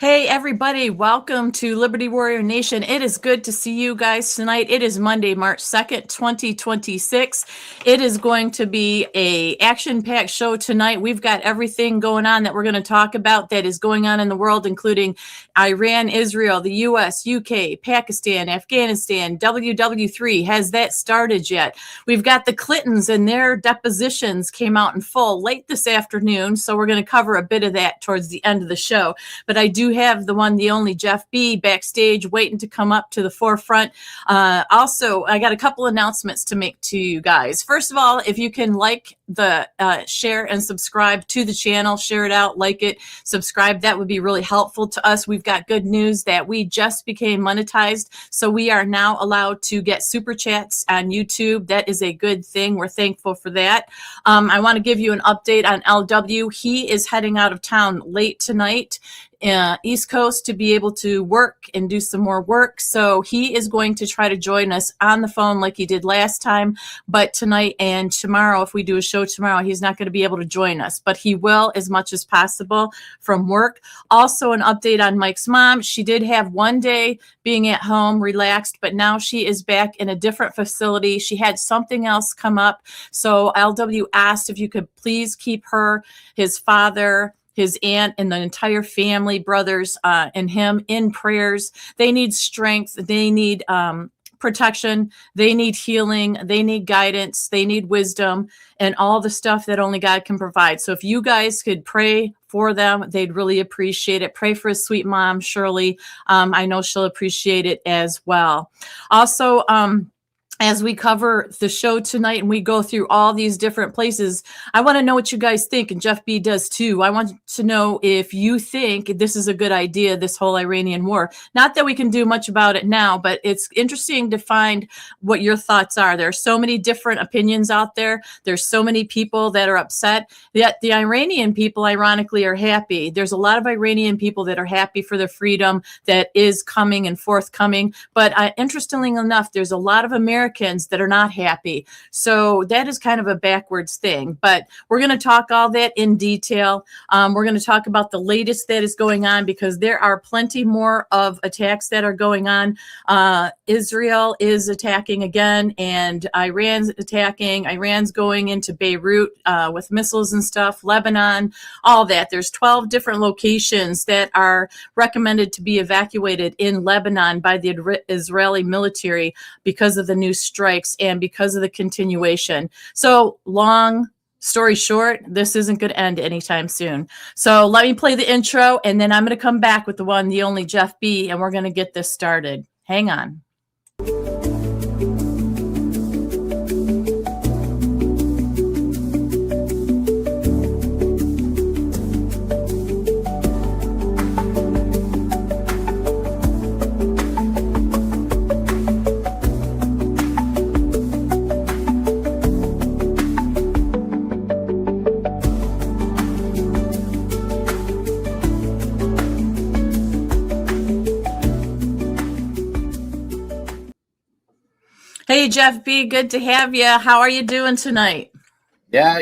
Hey, everybody, welcome to Liberty Warrior Nation. It is good to see you guys tonight. It is Monday, March 2nd, 2026. It is going to be a action-packed show tonight. We've got everything going on that we're going to talk about that is going on in the world, including Iran, Israel, the U.S., UK, Pakistan, Afghanistan, WW3. Has that started yet? We've got the Clintons and their depositions came out in full late this afternoon, so we're going to cover a bit of that towards the end of the show. But I do have the one, the only Jeff B backstage waiting to come up to the forefront. Also, I got a couple announcements to make to you guys. First of all, if you can share and subscribe to the channel, share it out, like it, subscribe, that would be really helpful to us. We've got good news that we just became monetized, so we are now allowed to get super chats on YouTube. That is a good thing. We're thankful for that. I want to give you an update on LW. He is heading out of town late tonight. East Coast to be able to work and do some more work. So he is going to try to join us on the phone like he did last time. But tonight and tomorrow, if we do a show tomorrow, he's not going to be able to join us. But he will as much as possible from work. Also, an update on Mike's mom. She did have one day being at home, relaxed, but now she is back in a different facility. She had something else come up. So LW asked if you could please keep her, his father, his aunt, and the entire family, brothers, and him in prayers. They need strength. They need protection. They need healing. They need guidance. They need wisdom and all the stuff that only God can provide. So if you guys could pray for them, they'd really appreciate it. Pray for his sweet mom, Shirley. I know she'll appreciate it as well. Also, as we cover the show tonight and we go through all these different places, I want to know what you guys think, and Jeff B does too. I want to know if you think this is a good idea, this whole Iranian war. Not that we can do much about it now, but it's interesting to find what your thoughts are. There are so many different opinions out there. There's so many people that are upset. Yet the Iranian people, ironically, are happy. There's a lot of Iranian people that are happy for the freedom that is coming and forthcoming. But interestingly enough, there's a lot of Americans that are not happy. So that is kind of a backwards thing. But we're going to talk all that in detail. We're going to talk about the latest that is going on because there are plenty more of attacks that are going on. Israel is attacking again, and Iran's attacking. Iran's going into Beirut with missiles and stuff, Lebanon, all that. There's 12 different locations that are recommended to be evacuated in Lebanon by the Israeli military because of the new strikes and because of the continuation. So long story short, this isn't going to end anytime soon. So let me play the intro, and then I'm going to come back with the one, the only Jeff B, and we're going to get this started. Hang on. Hey, Jeff B, good to have you. How are you doing tonight? Yeah,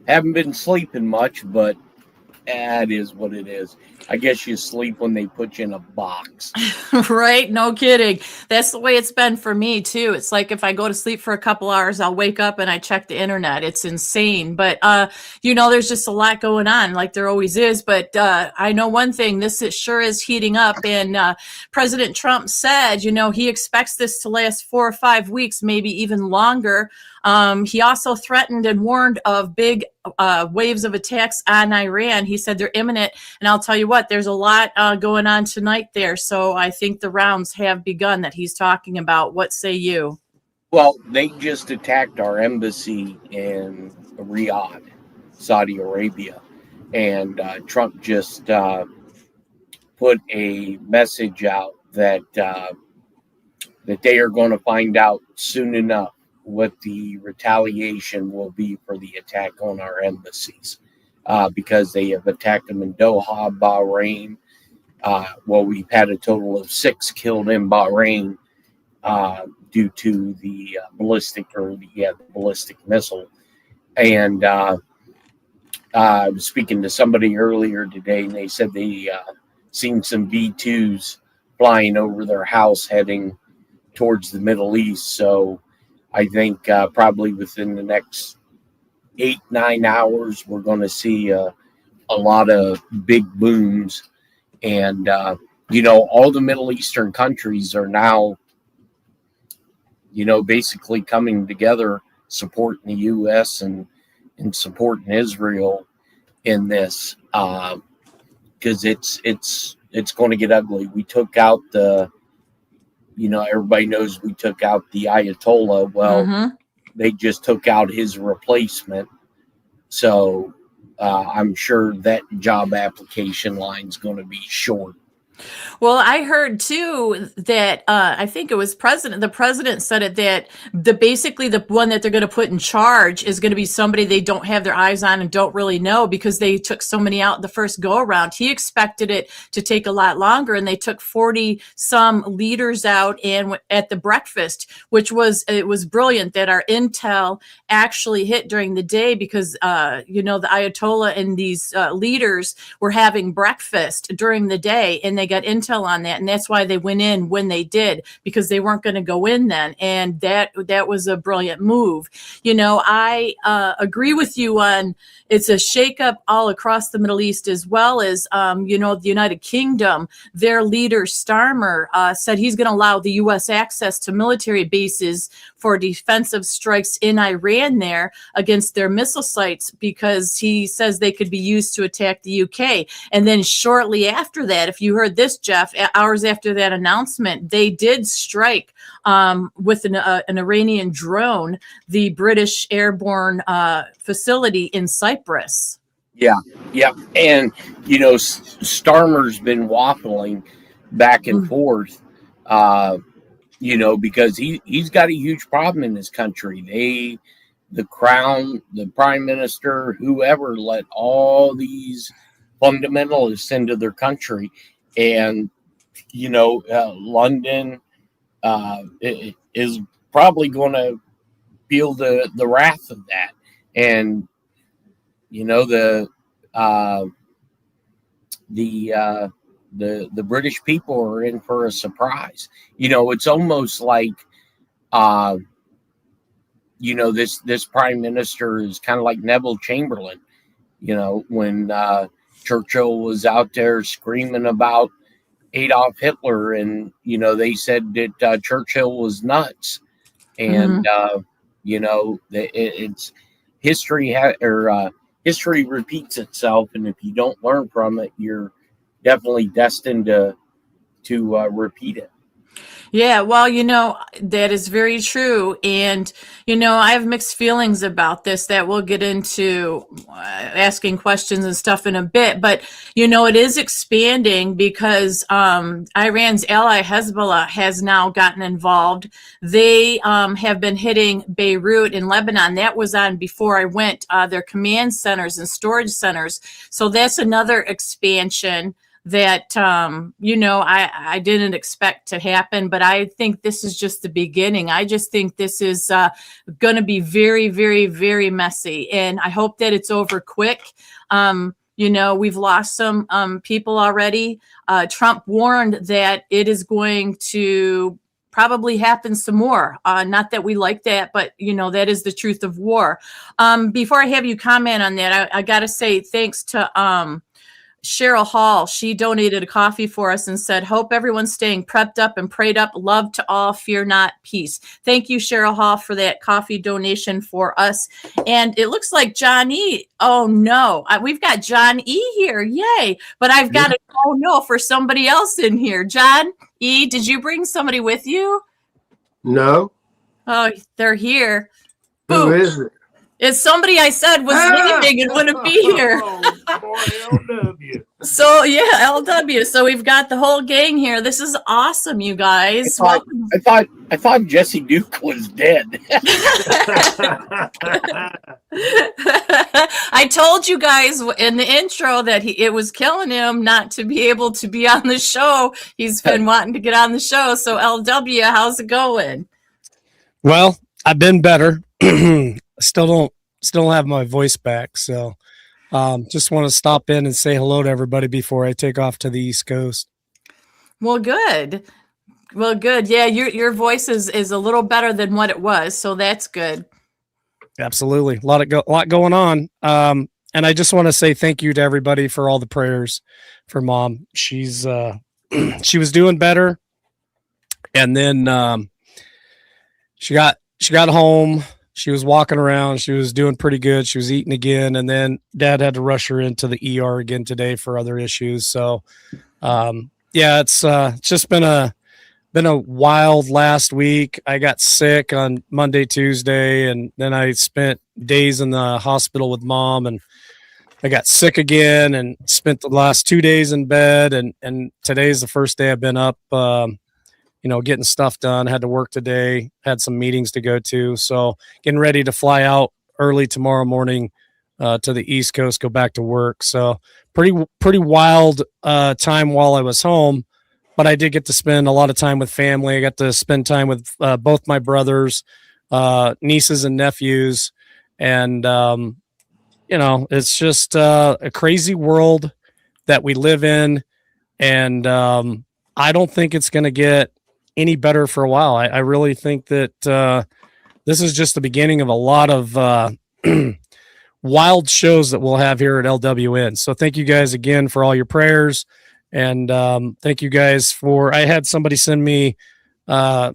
haven't been sleeping much, but it is what it is. I guess you sleep when they put you in a box. Right? No kidding. That's the way it's been for me, too. It's like if I go to sleep for a couple hours, I'll wake up and I check the internet. It's insane. But, there's just a lot going on like there always is. But I know one thing, this sure is heating up. And President Trump said, he expects this to last 4 or 5 weeks, maybe even longer. He also threatened and warned of big waves of attacks on Iran. He said they're imminent. And I'll tell you what, there's a lot going on tonight there. So I think the rounds have begun that he's talking about. What say you? Well, they just attacked our embassy in Riyadh, Saudi Arabia. And Trump just put a message out that they are going to find out soon enough what the retaliation will be for the attack on our embassies, because they have attacked them in Doha, Bahrain. We've had a total of 6 killed in Bahrain due to the ballistic missile. And I was speaking to somebody earlier today, and they said they seen some V2s flying over their house heading towards the Middle East. So I think probably within the next 8-9 hours, we're going to see a lot of big booms. And, all the Middle Eastern countries are now, basically coming together, supporting the U.S. and supporting Israel in this, because it's going to get ugly. We took out everybody knows we took out the Ayatollah. Well, they just took out his replacement. So I'm sure that job application line is going to be short. Well, I heard too that I think it was the president said it, that basically the one that they're going to put in charge is going to be somebody they don't have their eyes on and don't really know, because they took so many out the first go around. He expected it to take a lot longer, and they took 40 some leaders out and at the breakfast, it was brilliant that our intel actually hit during the day, because the Ayatollah and these leaders were having breakfast during the day, and they got intel on that, and that's why they went in when they did, because they weren't going to go in then, and that was a brilliant move. I agree with you on it's a shakeup all across the Middle East, as well as the United Kingdom. Their leader Starmer said he's going to allow the U.S. access to military bases for defensive strikes in Iran there against their missile sites, because he says they could be used to attack the UK. And then shortly after that, if you heard this, Jeff, hours after that announcement, they did strike with an Iranian drone the British airborne facility in Cyprus. Yeah. And, Starmer's been waffling back and forth, because he's got a huge problem in this country. The crown, the prime minister, whoever, let all these fundamentalists into their country. And, London is probably going to feel the wrath of that. And, the British people are in for a surprise. It's almost like, this prime minister is kind of like Neville Chamberlain, when Churchill was out there screaming about Adolf Hitler, and, they said that Churchill was nuts. And, it's history history repeats itself. And if you don't learn from it, you're definitely destined to repeat it. Yeah, well, that is very true. And, I have mixed feelings about this that we'll get into asking questions and stuff in a bit. But, it is expanding, because Iran's ally Hezbollah has now gotten involved. They have been hitting Beirut in Lebanon. That was on before I went, their command centers and storage centers. So that's another expansion that, I didn't expect to happen, but I think this is just the beginning. I just think this is going to be very, very, very messy, and I hope that it's over quick. We've lost some people already. Trump warned that it is going to probably happen some more. Not that we like that, but that is the truth of war. Before I have you comment on that, I got to say thanks to Cheryl Hall. She donated a coffee for us and said, hope everyone's staying prepped up and prayed up. Love to all, fear not, peace. Thank you, Cheryl Hall, for that coffee donation for us. And it looks like John E. Oh, no. We've got John E. here. Yay. But I've got a oh, no for somebody else in here. John E., did you bring somebody with you? No. Oh, they're here. Who is it? It's somebody I said was leaving and wouldn't be here. LW. So yeah, LW. So we've got the whole gang here. This is awesome, you guys. I thought Jesse Duke was dead. I told you guys in the intro that it was killing him not to be able to be on the show. He's been wanting to get on the show. So LW, how's it going? Well, I've been better. Still don't have my voice back, so Just want to stop in and say hello to everybody before I take off to the East Coast. Well, good. Well, good. Yeah, your voice is a little better than what it was, so that's good. Absolutely. A lot going on. And I just want to say thank you to everybody for all the prayers for Mom. She's she was doing better, and then she got home. She was walking around. She was doing pretty good. She was eating again, and then Dad had to rush her into the ER again today for other issues. So, yeah, it's just been a wild last week. I got sick on Monday, Tuesday, and then I spent days in the hospital with Mom, and I got sick again and spent the last 2 days in bed. And today's the first day I've been up, getting stuff done. Had to work today, had some meetings to go to. So getting ready to fly out early tomorrow morning to the East Coast, go back to work. So pretty wild time while I was home. But I did get to spend a lot of time with family. I got to spend time with both my brothers, nieces and nephews. And, it's just a crazy world that we live in. And I don't think it's going to get any better for a while. I really think that this is just the beginning of a lot of wild shows that we'll have here at LWN. So thank you guys again for all your prayers. And thank you guys I had somebody send me a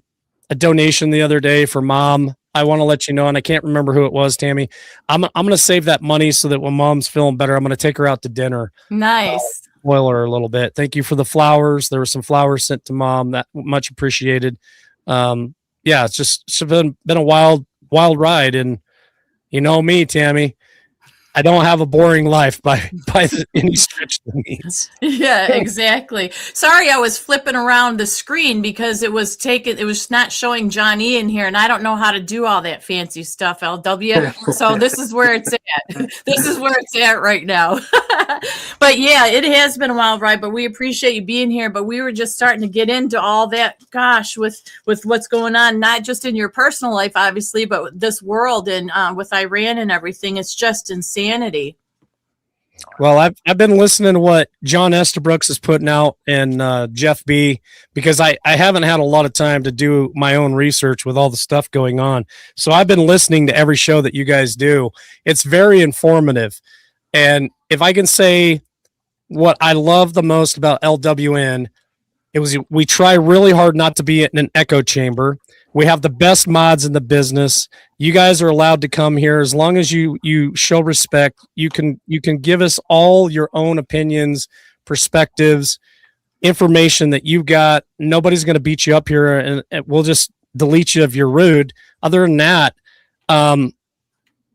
donation the other day for Mom. I want to let you know, and I can't remember who it was, Tammy. I'm going to save that money so that when Mom's feeling better, I'm going to take her out to dinner. Nice. Spoil her a little bit. Thank you for the flowers. There were some flowers sent to Mom. That much appreciated. It's been a wild ride. And you know me, Tammy, I don't have a boring life by any stretch of the means. Yeah, exactly. Sorry, I was flipping around the screen because it was not showing John E in here, and I don't know how to do all that fancy stuff, LW. So this is where it's at. This is where it's at right now. But yeah, it has been a wild ride, but we appreciate you being here. But we were just starting to get into all that, gosh, with what's going on, not just in your personal life, obviously, but with this world and with Iran and everything. It's just insanity. Well, I've been listening to what John Estabrooks is putting out and Jeff B, because I haven't had a lot of time to do my own research with all the stuff going on. So I've been listening to every show that you guys do. It's very informative. And if I can say what I love the most about LWN, we try really hard not to be in an echo chamber. We have the best mods in the business. You guys are allowed to come here as long as you show respect. You can give us all your own opinions, perspectives, information that you've got. Nobody's going to beat you up here, and we'll just delete you if you're rude. Other than that,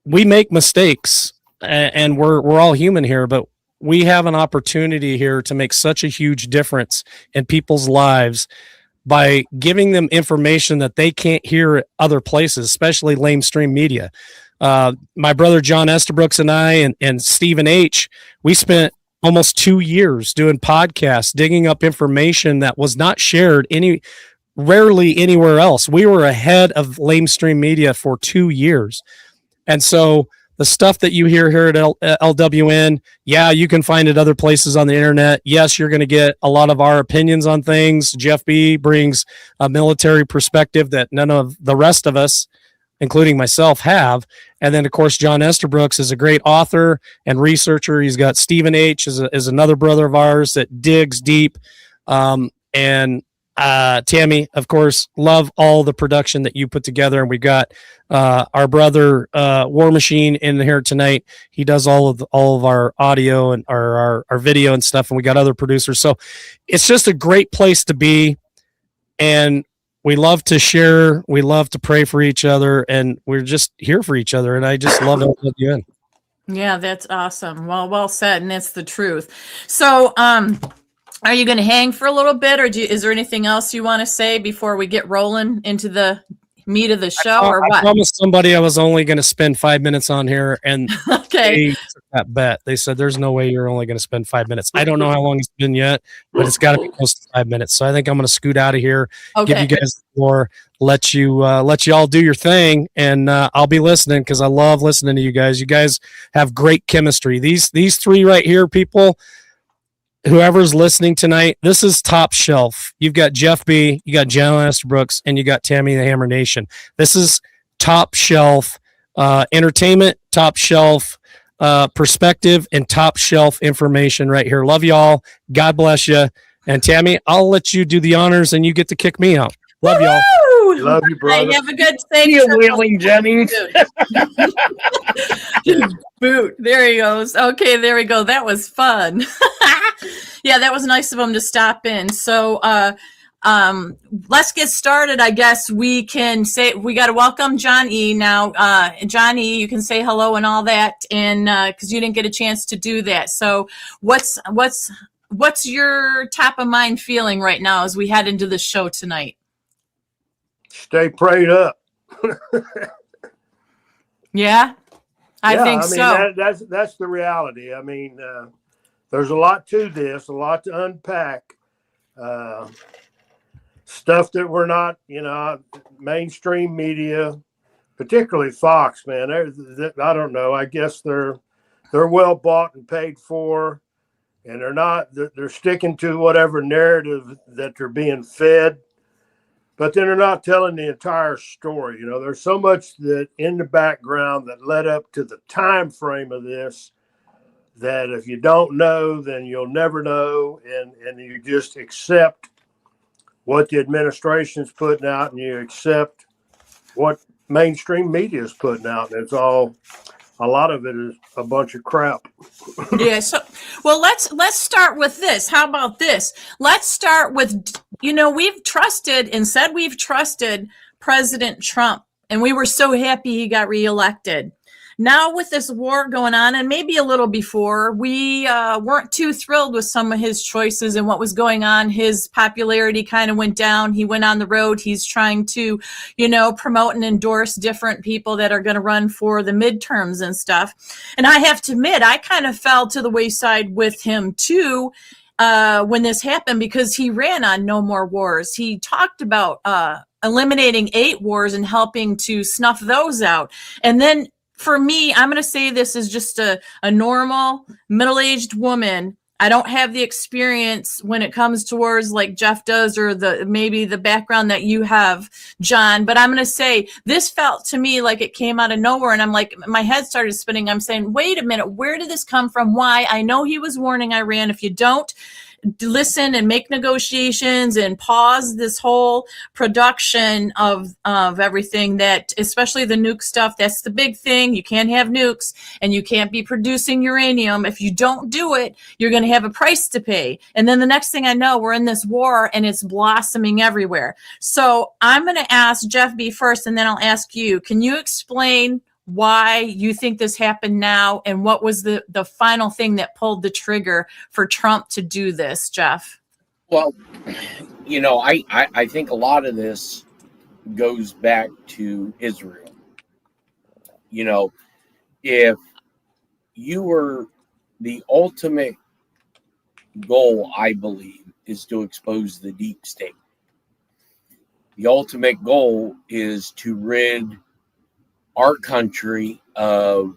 we make mistakes, and we're all human here, but we have an opportunity here to make such a huge difference in people's lives by giving them information that they can't hear at other places, especially lamestream media. My brother John Estabrooks and I and Stephen H., we spent almost 2 years doing podcasts, digging up information that was not shared rarely anywhere else. We were ahead of lamestream media for 2 years. And so the stuff that you hear here at LWN, yeah, you can find it other places on the internet. Yes, you're going to get a lot of our opinions on things. Jeff B brings a military perspective that none of the rest of us, including myself, have. And then, of course, John Estabrooks is a great author and researcher. He's got Stephen H. is another brother of ours that digs deep. And Tammy, of course, love all the production that you put together. And we got our brother War Machine in here tonight. He does all of our audio and our video and stuff. And we got other producers. So it's just a great place to be. And we love to share. We love to pray for each other. And we're just here for each other. And I just love LWN. Yeah, that's awesome. Well said. And that's the truth. So, are you going to hang for a little bit, or is there anything else you want to say before we get rolling into the meat of the show, or what? I promised somebody I was only going to spend 5 minutes on here, and okay, that bet. They said there's no way you're only going to spend 5 minutes. I don't know how long it's been yet, but it's got to be close to 5 minutes. So I think I'm going to scoot out of here, give you guys the floor, let you all do your thing, and I'll be listening because I love listening to you guys. You guys have great chemistry. These three right here, people, whoever's listening tonight, this is top shelf. You've got Jeff B., you got John Estabrooks, and you got Tammy the Hammer Nation. This is top shelf entertainment, top shelf perspective, and top shelf information right here. Love y'all. God bless you. And Tammy, I'll let you do the honors and you get to kick me out. Love y'all. Love you, brother. Have a good safe You trip. Wheeling Jennings. Boot. There he goes. Okay, there we go. That was fun. Yeah, that was nice of him to stop in. So let's get started. I guess we can say we got to welcome John E. Now. John E., you can say hello and all that, and because you didn't get a chance to do that. So what's your top of mind feeling right now as we head into the show tonight? Stay prayed up. Yeah, I think so. That's the reality. I mean, there's a lot to this, a lot to unpack. Stuff that we're not, mainstream media, particularly Fox, man. I don't know. I guess they're well bought and paid for, and they're sticking to whatever narrative that they're being fed. But then they're not telling the entire story. There's so much that in the background that led up to the time frame of this that if you don't know, then you'll never know, and you just accept what the administration's putting out, and you accept what mainstream media is putting out, and a lot of it is a bunch of crap. Yeah. So, well, let's start with this. How about this? Let's start with, we've trusted President Trump, and we were so happy he got reelected. Now with this war going on, and maybe a little before, we weren't too thrilled with some of his choices and what was going on. His popularity kind of went down. He went on the road. He's trying to, promote and endorse different people that are going to run for the midterms and stuff. And I have to admit, I kind of fell to the wayside with him too when this happened, because he ran on no more wars. He talked about eliminating 8 wars and helping to snuff those out. And then for me, I'm going to say this is just a normal middle-aged woman. I don't have the experience when it comes towards like Jeff does, or maybe the background that you have, John. But I'm going to say this felt to me like it came out of nowhere. And I'm like, my head started spinning. I'm saying, wait a minute, where did this come from? Why? I know he was warning Iran. If you don't listen and make negotiations and pause this whole production of everything, that especially the nuke stuff, that's the big thing. You can't have nukes and you can't be producing uranium. If you don't do it, you're going to have a price to pay. And then the next thing I know, we're in this war and it's blossoming everywhere. So I'm going to ask Jeff B. first, and then I'll ask you, can you explain why you think this happened now, and what was the final thing that pulled the trigger for Trump to do this, Jeff? Well, I think a lot of this goes back to Israel. If you were, the ultimate goal, I believe, is to expose the deep state. The ultimate goal is to rid our country of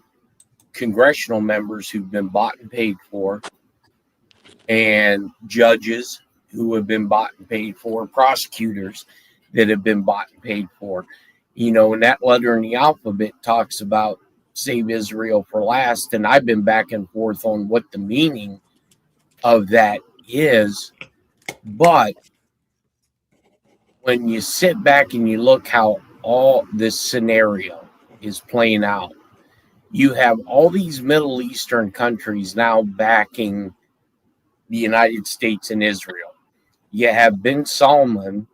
congressional members who've been bought and paid for, and judges who have been bought and paid for, prosecutors that have been bought and paid for. And that letter in the alphabet talks about save Israel for last. And I've been back and forth on what the meaning of that is. But when you sit back and you look how all this scenario is playing out, you have all these Middle Eastern countries now backing the United States and Israel. You have bin Salman,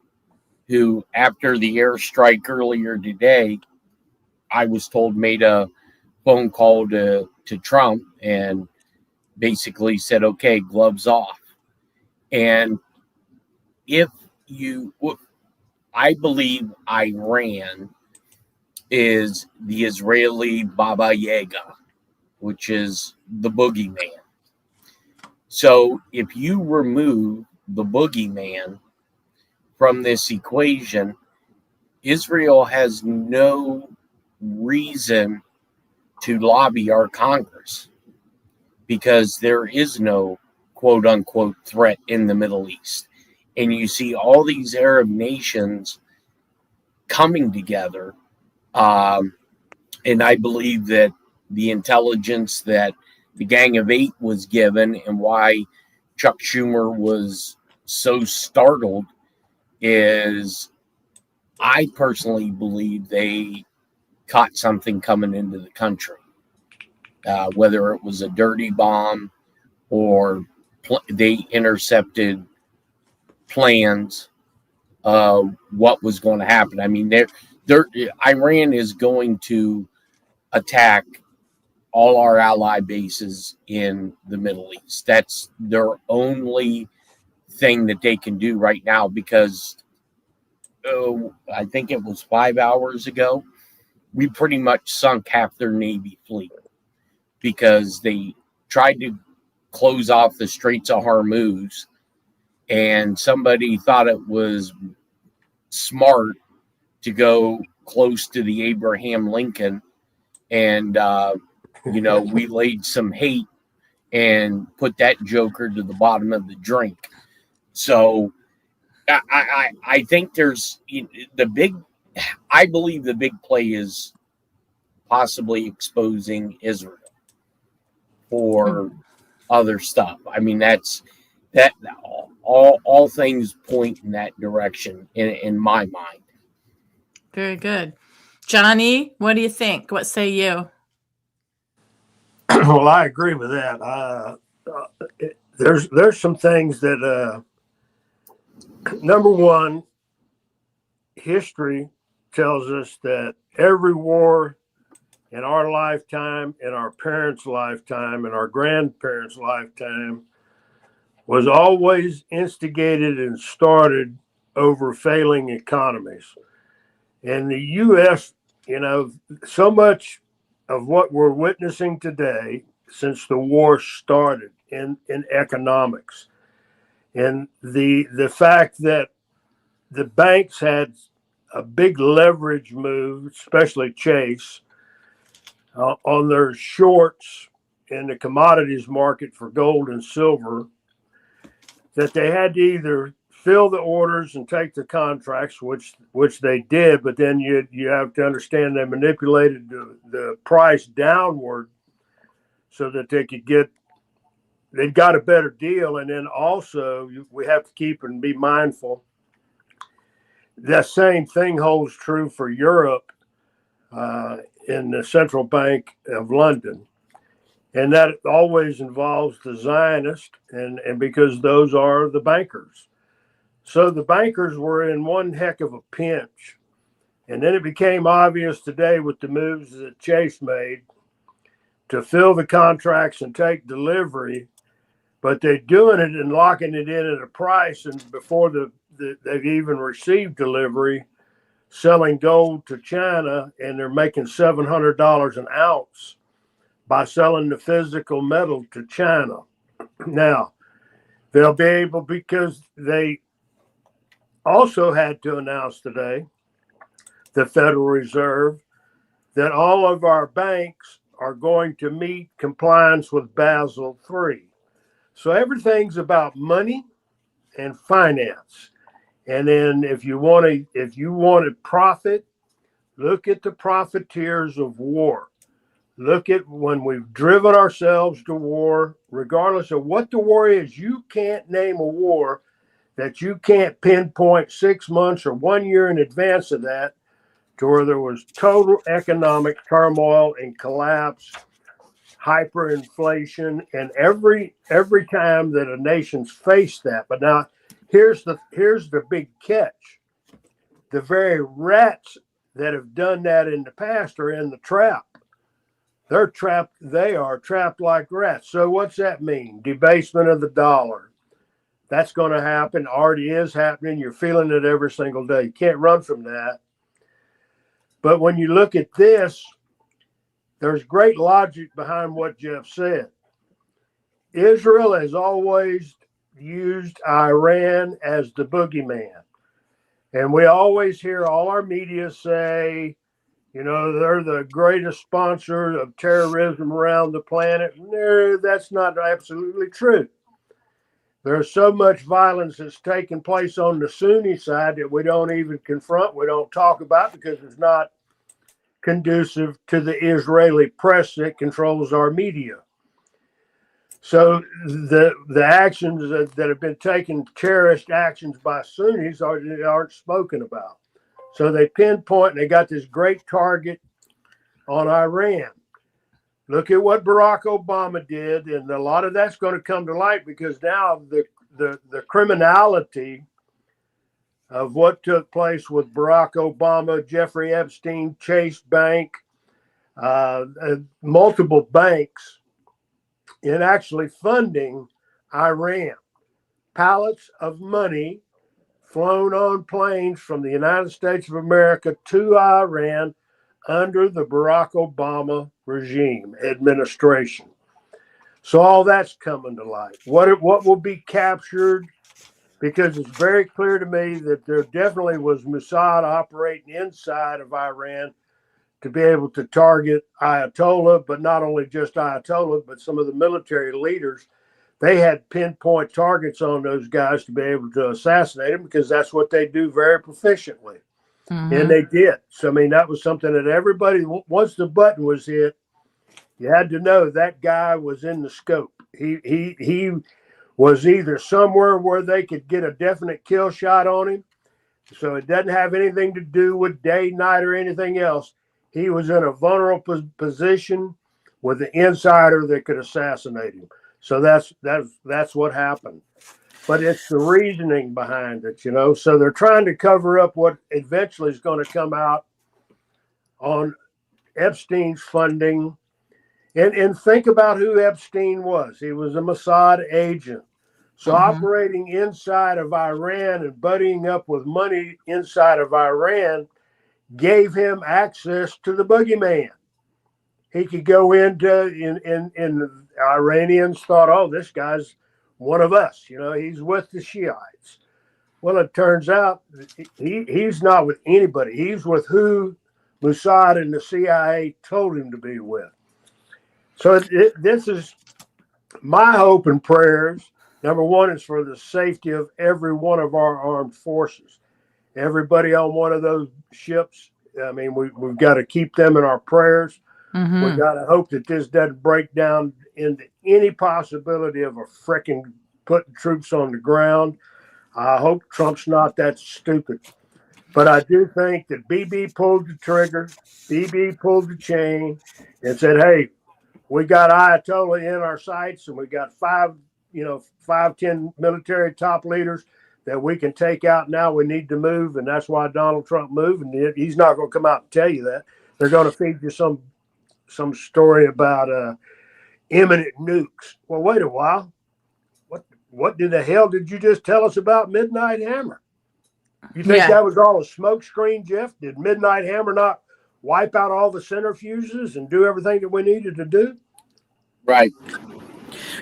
who, after the airstrike earlier today, I was told made a phone call to Trump and basically said, okay, gloves off. And I believe Iran is the Israeli Baba Yaga, which is the boogeyman. So if you remove the boogeyman from this equation, Israel has no reason to lobby our Congress because there is no quote unquote threat in the Middle East. And you see all these Arab nations coming together. And I believe that the intelligence that the Gang of Eight was given and why Chuck Schumer was so startled is I personally believe they caught something coming into the country, whether it was a dirty bomb or they intercepted plans of what was going to happen. I mean, Iran is going to attack all our ally bases in the Middle East. That's their only thing that they can do right now because I think it was 5 hours ago, we pretty much sunk half their Navy fleet because they tried to close off the Straits of Hormuz and somebody thought it was smart to go close to the Abraham Lincoln and we laid some hate and put that joker to the bottom of the drink. So I think there's I believe the big play is possibly exposing Israel for other stuff. I mean, that all things point in that direction in my mind. Very good. Johnny, what do you think? What say you? Well, I agree with that. There's some things that, number one, history tells us that every war in our lifetime, in our parents' lifetime, in our grandparents' lifetime was always instigated and started over failing economies. In the U.S., so much of what we're witnessing today since the war started in economics and the fact that the banks had a big leverage move, especially Chase, on their shorts in the commodities market for gold and silver, that they had to either fill the orders and take the contracts, which they did, but then you have to understand they manipulated the price downward so that they got a better deal. And then also we have to keep and be mindful. That same thing holds true for Europe in the Central Bank of London. And that always involves the Zionists and because those are the bankers. So the bankers were in one heck of a pinch. And then it became obvious today with the moves that Chase made to fill the contracts and take delivery, but they're doing it and locking it in at a price. And before they've even received delivery, selling gold to China, and they're making $700 an ounce by selling the physical metal to China. Now, they'll be able, because they also had to announce today, the Federal Reserve, that all of our banks are going to meet compliance with Basel III. So everything's about money and finance. And then if you want to profit, look at the profiteers of war. Look at when we've driven ourselves to war, regardless of what the war is. You can't name a war that you can't pinpoint 6 months or 1 year in advance of that to where there was total economic turmoil and collapse, hyperinflation, and every time that a nation's faced that. But now here's the big catch. The very rats that have done that in the past are in the trap. They're trapped. They are trapped like rats. So what's that mean? Debasement of the dollar. That's going to happen. Already is happening. You're feeling it every single day. You can't run from that. But when you look at this, there's great logic behind what Jeff said. Israel has always used Iran as the boogeyman. And we always hear all our media say, they're the greatest sponsor of terrorism around the planet. No, that's not absolutely true. There's so much violence that's taking place on the Sunni side that we don't even confront, we don't talk about, because it's not conducive to the Israeli press that controls our media. So the actions that have been taken, cherished actions by Sunnis, aren't spoken about. So they pinpoint, and they got this great target on Iran. Look at what Barack Obama did, and a lot of that's going to come to light, because now the criminality of what took place with Barack Obama, Jeffrey Epstein, Chase Bank, multiple banks, in actually funding Iran. Pallets of money flown on planes from the United States of America to Iran under the Barack Obama regime administration. So all that's coming to light. What will be captured? Because it's very clear to me that there definitely was Mossad operating inside of Iran to be able to target Ayatollah, but not only just Ayatollah, but some of the military leaders. They had pinpoint targets on those guys to be able to assassinate them, because that's what they do very proficiently. Mm-hmm. And they did. So, I mean, that was something that everybody, once the button was hit, you had to know that guy was in the scope. He was either somewhere where they could get a definite kill shot on him. So it doesn't have anything to do with day, night, or anything else. He was in a vulnerable position with an insider that could assassinate him. So that's what happened. But it's the reasoning behind it, So they're trying to cover up what eventually is going to come out on Epstein's funding. And think about who Epstein was. He was a Mossad agent. So operating inside of Iran and buddying up with money inside of Iran gave him access to the boogeyman. He could go into, and Iranians thought, oh, this guy's one of us. He's with the Shiites. Well, it turns out he's not with anybody. He's with who Mossad and the CIA told him to be with. So this is my hope and prayers. Number one is for the safety of every one of our armed forces. Everybody on one of those ships, I mean, we've got to keep them in our prayers. Mm-hmm. We've got to hope that this doesn't break down into any possibility of a frickin' putting troops on the ground. I hope Trump's not that stupid. But I do think that BB pulled the trigger, BB pulled the chain, and said, hey, we got Ayatollah in our sights, and we got 5-10 military top leaders that we can take out now. We need to move, and that's why Donald Trump moved. And he's not going to come out and tell you that. They're going to feed you some story about imminent nukes. Well, wait a while. What the hell did you just tell us about Midnight Hammer? You think that was all a smoke screen, Jeff? Did Midnight Hammer not wipe out all the centrifuges and do everything that we needed to do? Right.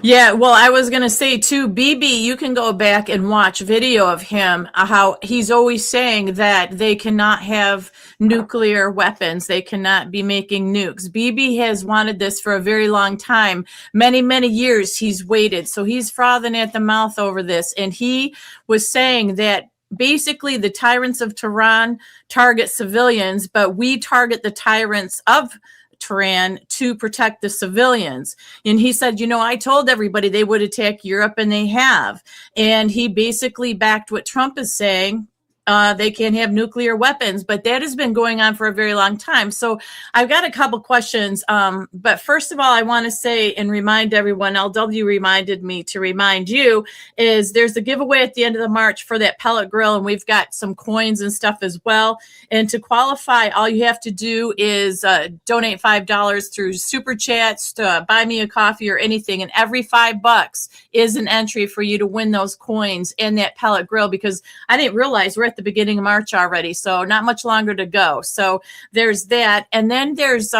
Yeah, well, I was going to say too, BB, you can go back and watch video of him, how he's always saying that they cannot have nuclear weapons. They cannot be making nukes. BB has wanted this for a very long time. Many, many years he's waited. So he's frothing at the mouth over this. And he was saying that basically the tyrants of Tehran target civilians, but we target the tyrants of Tehran to protect the civilians. And he said, I told everybody they would attack Europe, and they have. And he basically backed what Trump is saying. They can't have nuclear weapons, but that has been going on for a very long time. So I've got a couple questions. But first of all, I want to say and remind everyone, LW reminded me to remind you, is there's a giveaway at the end of the March for that pellet grill. And we've got some coins and stuff as well. And to qualify, all you have to do is donate $5 through Super Chats to buy me a coffee or anything. And every $5 is an entry for you to win those coins and that pellet grill, because I didn't realize we're at the beginning of March already, so not much longer to go. So there's that. And then there's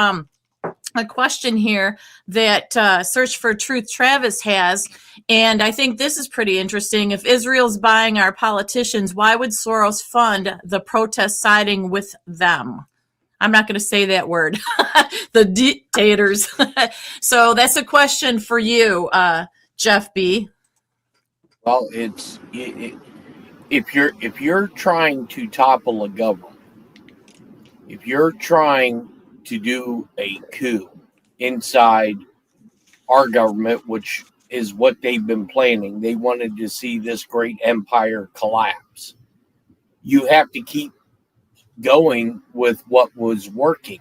a question here that Search for Truth Travis has, and I think this is pretty interesting. If Israel's buying our politicians, why would Soros fund the protest siding with them? I'm not going to say that word. The dictators. So that's a question for you, Jeff B. Well, if you're trying to topple a government, if you're trying to do a coup inside our government, which is what they've been planning, they wanted to see this great empire collapse. You have to keep going with what was working.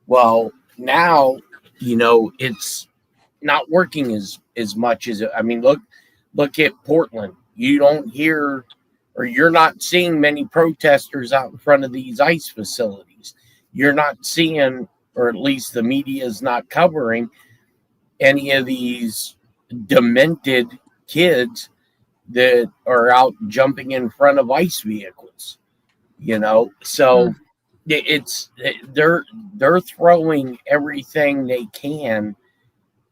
Well, now, it's not working as much as I mean, look at Portland. You don't hear, or you're not seeing many protesters out in front of these ICE facilities. You're not seeing, or at least the media is not covering, any of these demented kids that are out jumping in front of ICE vehicles. So it's they're throwing everything they can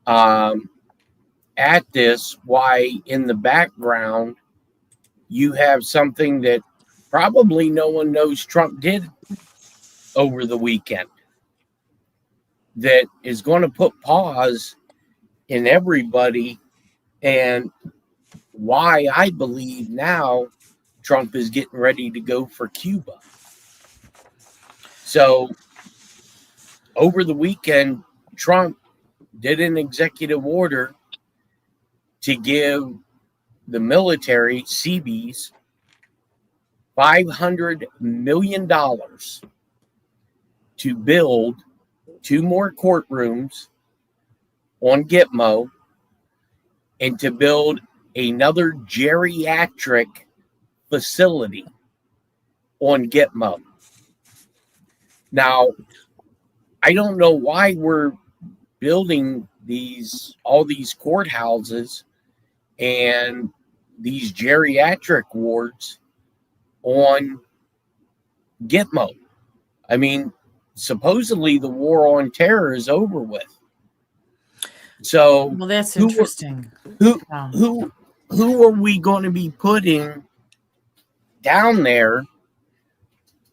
at this. Why in the background you have something that probably no one knows Trump did over the weekend that is going to put pause in everybody, and why I believe now Trump is getting ready to go for Cuba. So over the weekend, Trump did an executive order to give the military, Seabees, $500 million to build 2 more courtrooms on Gitmo and to build another geriatric facility on Gitmo. Now, I don't know why we're building all these courthouses and these geriatric wards on Gitmo. I mean, supposedly the war on terror is over with. So, well, that's interesting. Who are we going to be putting down there?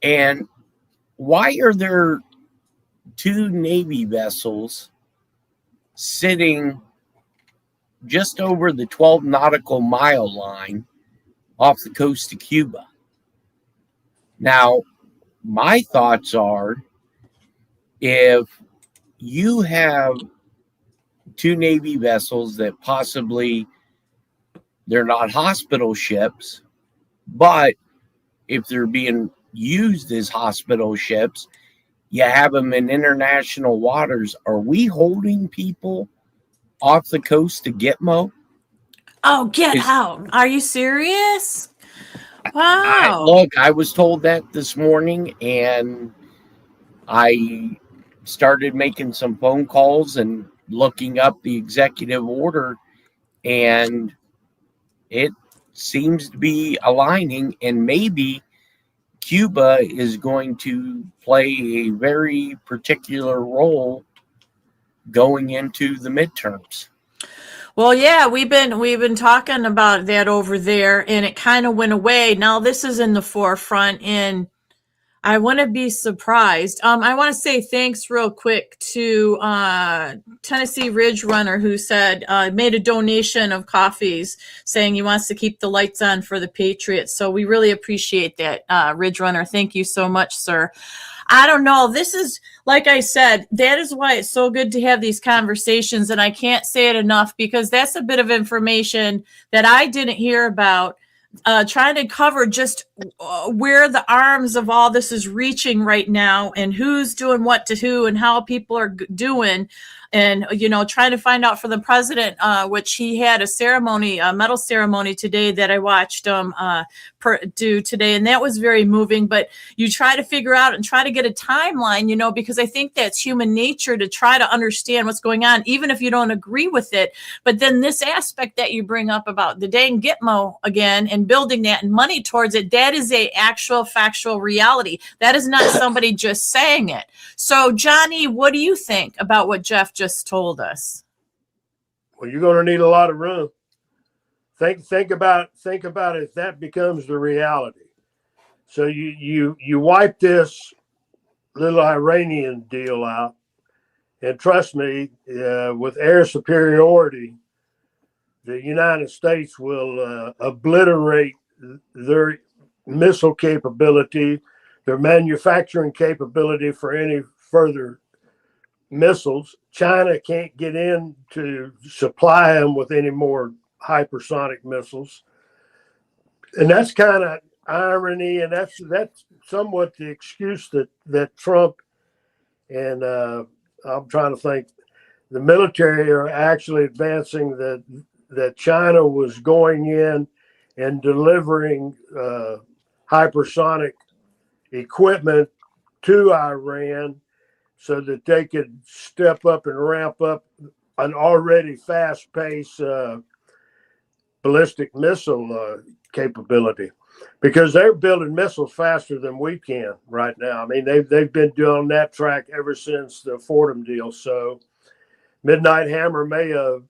And why are there 2 Navy vessels sitting just over the 12 nautical mile line off the coast of Cuba? Now, my thoughts are, if you have 2 Navy vessels that possibly they're not hospital ships, but if they're being used as hospital ships, you have them in international waters. Are we holding people off the coast of Gitmo? Oh, get out. Are you serious? Wow. Look, I was told that this morning, and I started making some phone calls and looking up the executive order, and it seems to be aligning, and maybe Cuba is going to play a very particular role going into the midterms. Well, yeah, we've been talking about that over there, and it kind of went away. Now this is in the forefront, and I wouldn't be surprised. I want to say thanks real quick to Tennessee Ridge Runner, who said made a donation of coffees, saying he wants to keep the lights on for the Patriots. So we really appreciate that, Ridge Runner. Thank you so much, sir. I don't know. This is, like I said, that is why it's so good to have these conversations, and I can't say it enough, because that's a bit of information that I didn't hear about. Trying to cover just where the arms of all this is reaching right now, and who's doing what to who and how people are doing. and, trying to find out for the president, which he had a ceremony, a medal ceremony today that I watched do today. And that was very moving, but you try to figure out and try to get a timeline, because I think that's human nature to try to understand what's going on, even if you don't agree with it. But then this aspect that you bring up about the dang Gitmo again and building that and money towards it, that is a actual factual reality. That is not somebody just saying it. So Johnny, what do you think about what Jeff just told us? Well, you're going to need a lot of room. Think about if that becomes the reality. So you wipe this little Iranian deal out, and trust me, with air superiority, the United States will obliterate their missile capability, their manufacturing capability for any further missiles. China can't get in to supply them with any more hypersonic missiles. And that's kind of irony, and that's somewhat the excuse that Trump and I'm trying to think, the military are actually advancing that China was going in and delivering hypersonic equipment to Iran so that they could step up and ramp up an already fast-paced ballistic missile capability, because they're building missiles faster than we can right now. I mean, they've been doing that track ever since the Fordham deal. So Midnight Hammer may have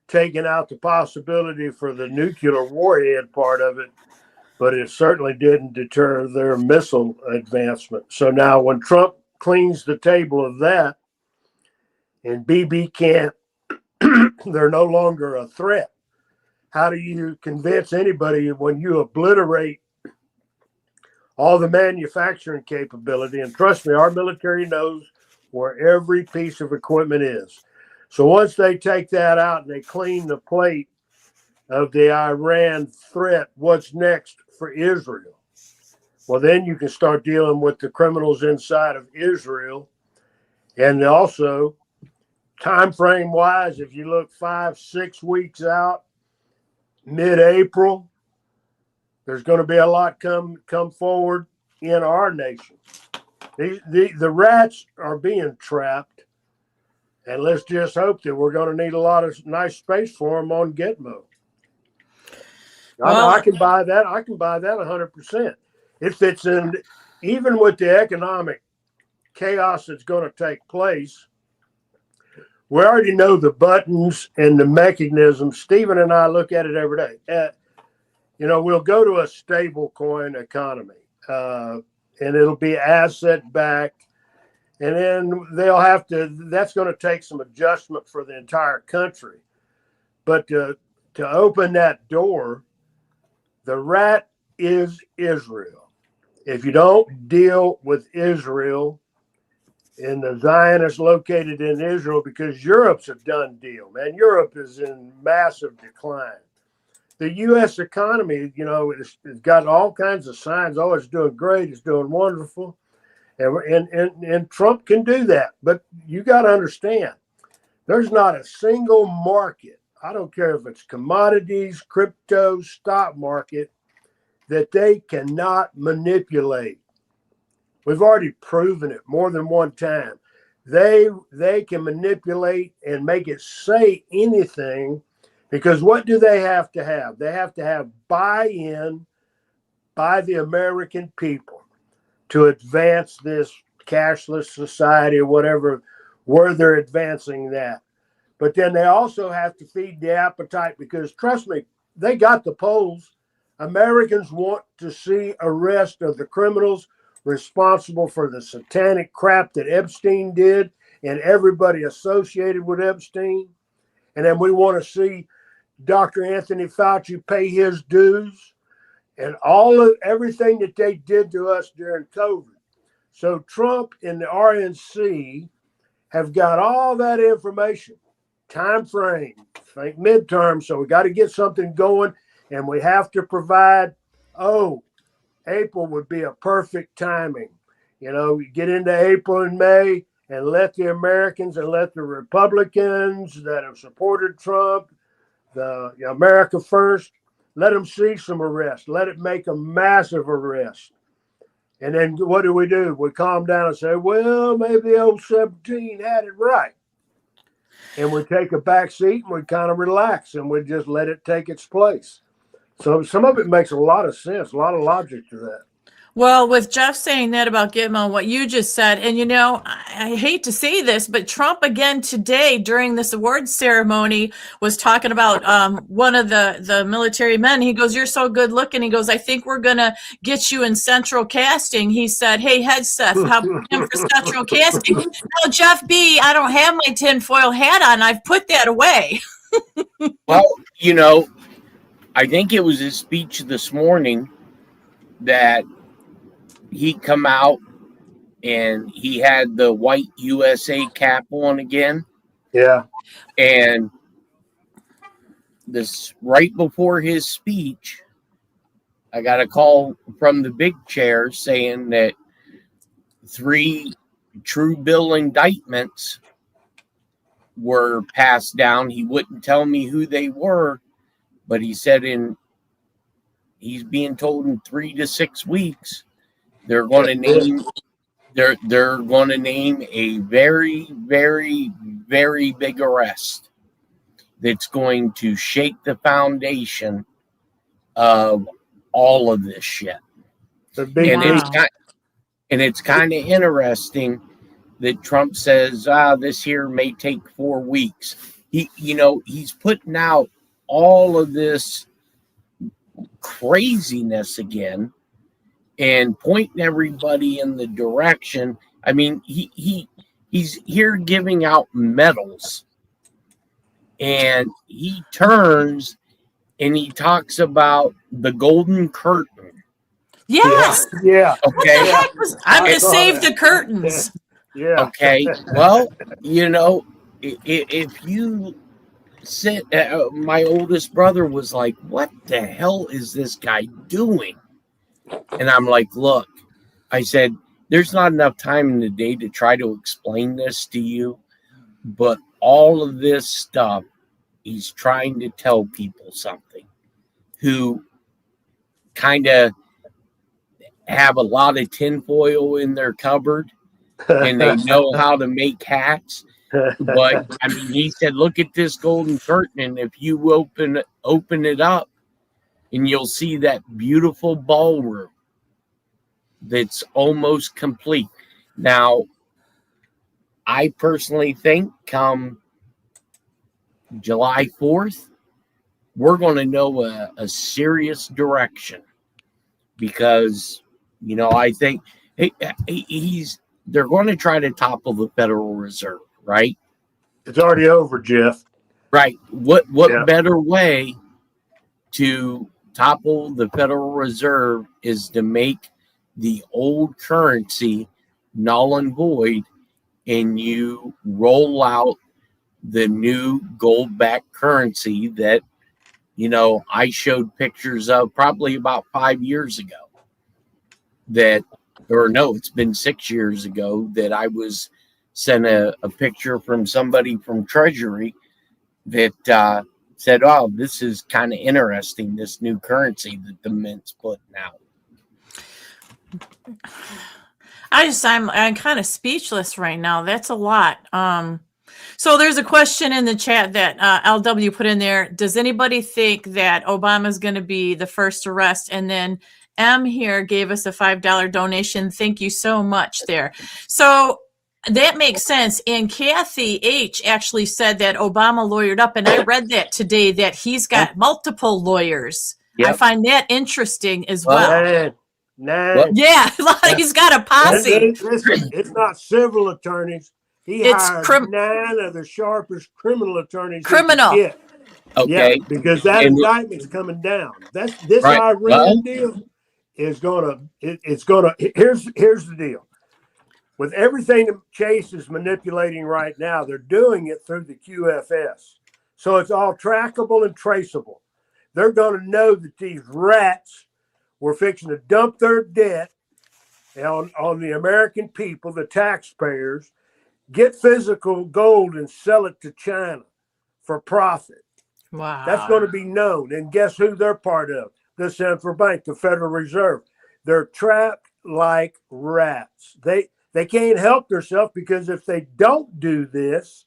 taken out the possibility for the nuclear warhead part of it, but it certainly didn't deter their missile advancement. So now when Trump cleans the table of that and BB can't, they're no longer a threat. How do you convince anybody when you obliterate all the manufacturing capability? And trust me, our military knows where every piece of equipment is. So once they take that out and they clean the plate of the Iran threat, what's next for Israel? Well, then you can start dealing with the criminals inside of Israel. And also, time frame wise, if you look 5-6 weeks out, mid-April, there's going to be a lot come forward in our nation. The rats are being trapped, and let's just hope that we're going to need a lot of nice space for them on Gitmo. Well, I can buy that. I can buy that 100%. It fits in, even with the economic chaos that's going to take place. We already know the buttons and the mechanisms. Stephen and I look at it every day. We'll go to a stable coin economy, and it'll be asset backed. And then that's going to take some adjustment for the entire country. But to open that door, the rat is Israel. If you don't deal with Israel, and the Zionists located in Israel, because Europe's a done deal, man. Europe is in massive decline. The U.S. economy, it's got all kinds of signs. Oh, it's doing great. It's doing wonderful. And Trump can do that. But you got to understand, there's not a single market, I don't care if it's commodities, crypto, stock market, that they cannot manipulate. We've already proven it more than one time. They can manipulate and make it say anything, because what do they have to have? They have to have buy-in by the American people to advance this cashless society or whatever, where they're advancing that. But then they also have to feed the appetite, because trust me, they got the polls. Americans want to see arrest of the criminals responsible for the satanic crap that Epstein did and everybody associated with Epstein. And then we want to see Dr. Anthony Fauci pay his dues and everything that they did to us during COVID. So Trump and the RNC have got all that information, time frame, think midterm. So we got to get something going, and we have to provide, April would be a perfect timing. You get into April and May, and let the Americans and let the Republicans that have supported Trump, the America First, let them see some arrest. Let it make a massive arrest. And then what do? We calm down and say, well, maybe old 17 had it right. And we take a back seat and we kind of relax and we just let it take its place. So some of it makes a lot of sense, a lot of logic to that. Well, with Jeff saying that about Gitmo, what you just said, and I hate to say this, but Trump again today during this awards ceremony was talking about one of the military men. He goes, "You're so good looking." He goes, "I think we're gonna get you in central casting." He said, "Hey, Headseth, how about him for central casting?" No, Jeff B, I don't have my tinfoil hat on. I've put that away. Well, I think it was his speech this morning that he come out and he had the white USA cap on again. Yeah. And this right before his speech, I got a call from the big chair saying that 3 true bill indictments were passed down. He wouldn't tell me who they were, but he said he's being told in 3 to 6 weeks they're going to name they're going to name a very, very, very big arrest that's going to shake the foundation of all of this shit. And it's kind of interesting that Trump says, this here may take 4 weeks. He's putting out all of this craziness again and pointing everybody in the direction. I mean, he's here giving out medals, and he turns and he talks about the Golden Curtain. Yes. Yeah. Okay. What the heck was, I'm going to save the curtains. Yeah. Okay. Well, if you sit, my oldest brother was like, "What the hell is this guy doing?" And I'm like, "Look," I said, "there's not enough time in the day to try to explain this to you, but all of this stuff, he's trying to tell people something who kind of have a lot of tinfoil in their cupboard and they know how to make hats." But I mean, he said, "Look at this Golden Curtain, and if you open it up, and you'll see that beautiful ballroom that's almost complete." Now, I personally think come July 4th, we're going to know a serious direction, because I think they're going to try to topple the Federal Reserve, right? It's already over, Jeff. Right. What better way to topple the Federal Reserve is to make the old currency null and void, and you roll out the new gold-backed currency that I showed pictures of probably about 5 years ago. It's been 6 years ago that I was sent a picture from somebody from Treasury that said, "Oh, this is kind of interesting, this new currency that the Mint's putting out." I'm kind of speechless right now. That's a lot. So there's a question in the chat that LW put in there. Does anybody think that Obama's going to be the first arrest? And then M here gave us a $5 donation. Thank you so much there. So that makes sense. And Kathy H actually said that Obama lawyered up. And I read that today, that he's got multiple lawyers. Yep. I find that interesting as well. Nine. Yeah, he's got a posse. Listen, it's not civil attorneys. It's hired 9 of the sharpest criminal attorneys. Okay. Yeah, because that indictment's coming down. This Iran deal is gonna. It's gonna. Here's the deal. With everything that Chase is manipulating right now, they're doing it through the QFS, so it's all trackable and traceable. They're going to know that these rats were fixing to dump their debt on the American people, the taxpayers. get physical gold and sell it to China for profit. Wow. That's going to be known. And guess who they're part of? The Central Bank, the Federal Reserve. They're trapped like rats. They can't help themselves, because if they don't do this,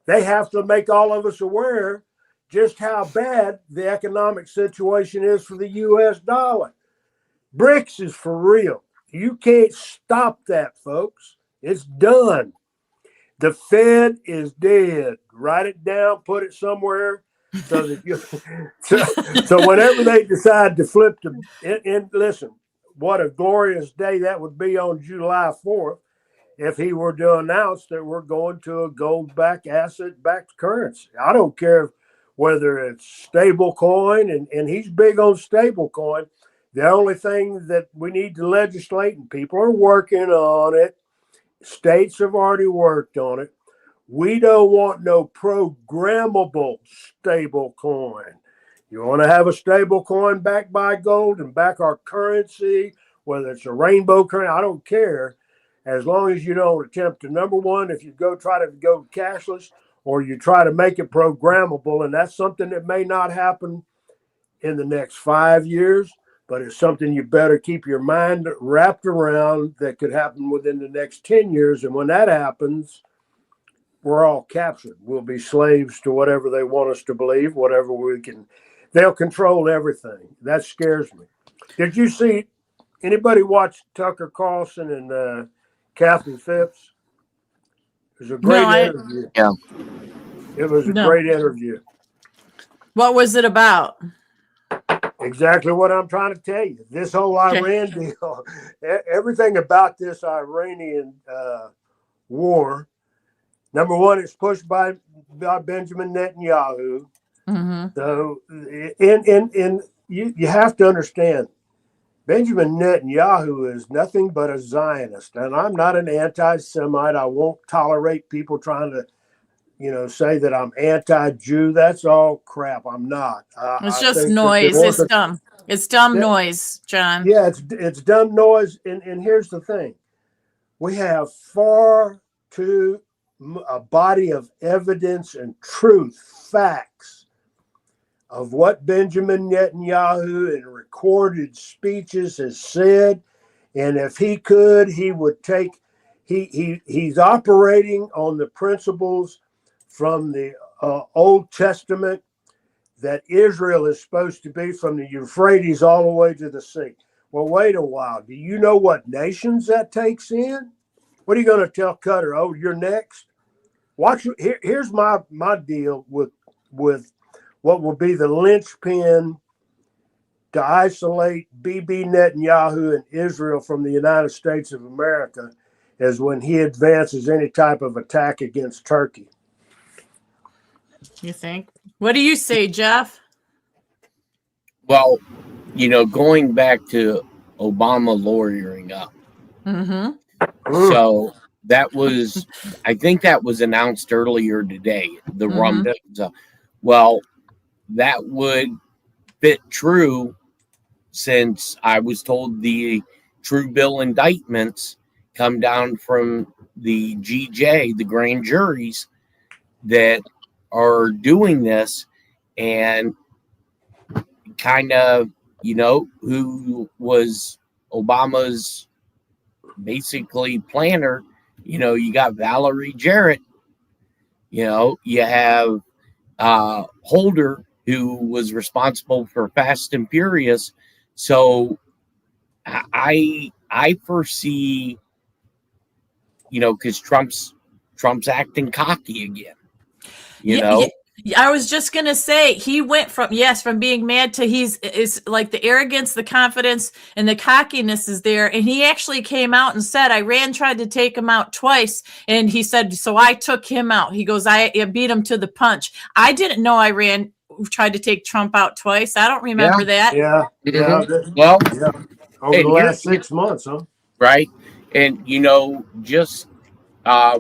they have to make all of us aware just how bad the economic situation is for the U.S. dollar. BRICS is for real. You can't stop that, folks. It's done. The Fed is dead. Write it down, put it somewhere, so that you. So whenever they decide to flip the, and listen, what a glorious day that would be on July 4th if he were to announce that we're going to a gold-backed, asset-backed currency. I don't care whether it's stable coin, and he's big on stable coin. The only thing that we need to legislate, and people are working on it, states have already worked on it. We don't want no programmable stable coin. You want to have a stable coin backed by gold and back our currency, whether it's a rainbow currency, I don't care. As long as you don't attempt to, number one, if you try to go cashless, or you try to make it programmable, and that's something that may not happen in the next 5 years, but it's something you better keep your mind wrapped around that could happen within the next 10 years. And when that happens, we're all captured. We'll be slaves to whatever they want us to believe, whatever we can. They'll control everything. That scares me. Did you see, anybody watch Tucker Carlson and Kathy Phipps? It was a great interview. Yeah. It was a great interview. What was it about? Exactly what I'm trying to tell you. This whole Iran deal, everything about this Iranian war. Number one, it's pushed by Benjamin Netanyahu. Mm-hmm. So, you have to understand, Benjamin Netanyahu is nothing but a Zionist, and I'm not an anti-Semite. I won't tolerate people trying to, say that I'm anti-Jew. That's all crap. I'm not. It's just noise. It's dumb. It's dumb noise, John. Yeah, it's dumb noise. And here's the thing: we have far too a body of evidence and truth, facts of what Benjamin Netanyahu in recorded speeches has said. And if he could, he would take. He's operating on the principles from the Old Testament that Israel is supposed to be from the Euphrates all the way to the sea. Well, wait a while. Do you know what nations that takes in? What are you going to tell Qatar? Oh, you're next. Watch. Here's my deal with what will be the linchpin to isolate Bibi Netanyahu and Israel from the United States of America, is when he advances any type of attack against Turkey. You think? What do you say, Jeff? Well, going back to Obama lawyering up. Mm-hmm. So that was, I think that was announced earlier today, the rumblings. Well, that would fit true, since I was told the true bill indictments come down from the GJ, the grand juries that are doing this, and kind of, who was Obama's basically planner. You got Valerie Jarrett, you have Holder, who was responsible for Fast and Furious. So I foresee, because Trump's acting cocky again. Yeah, I was just gonna say, he went from being mad to is like the arrogance, the confidence, and the cockiness is there. And he actually came out and said, Iran tried to take him out twice, and he said, so I took him out. He goes, I beat him to the punch. I didn't know Iran tried to take Trump out twice. I don't remember that. Yeah. Well, over the last 6 months, huh? Right. And just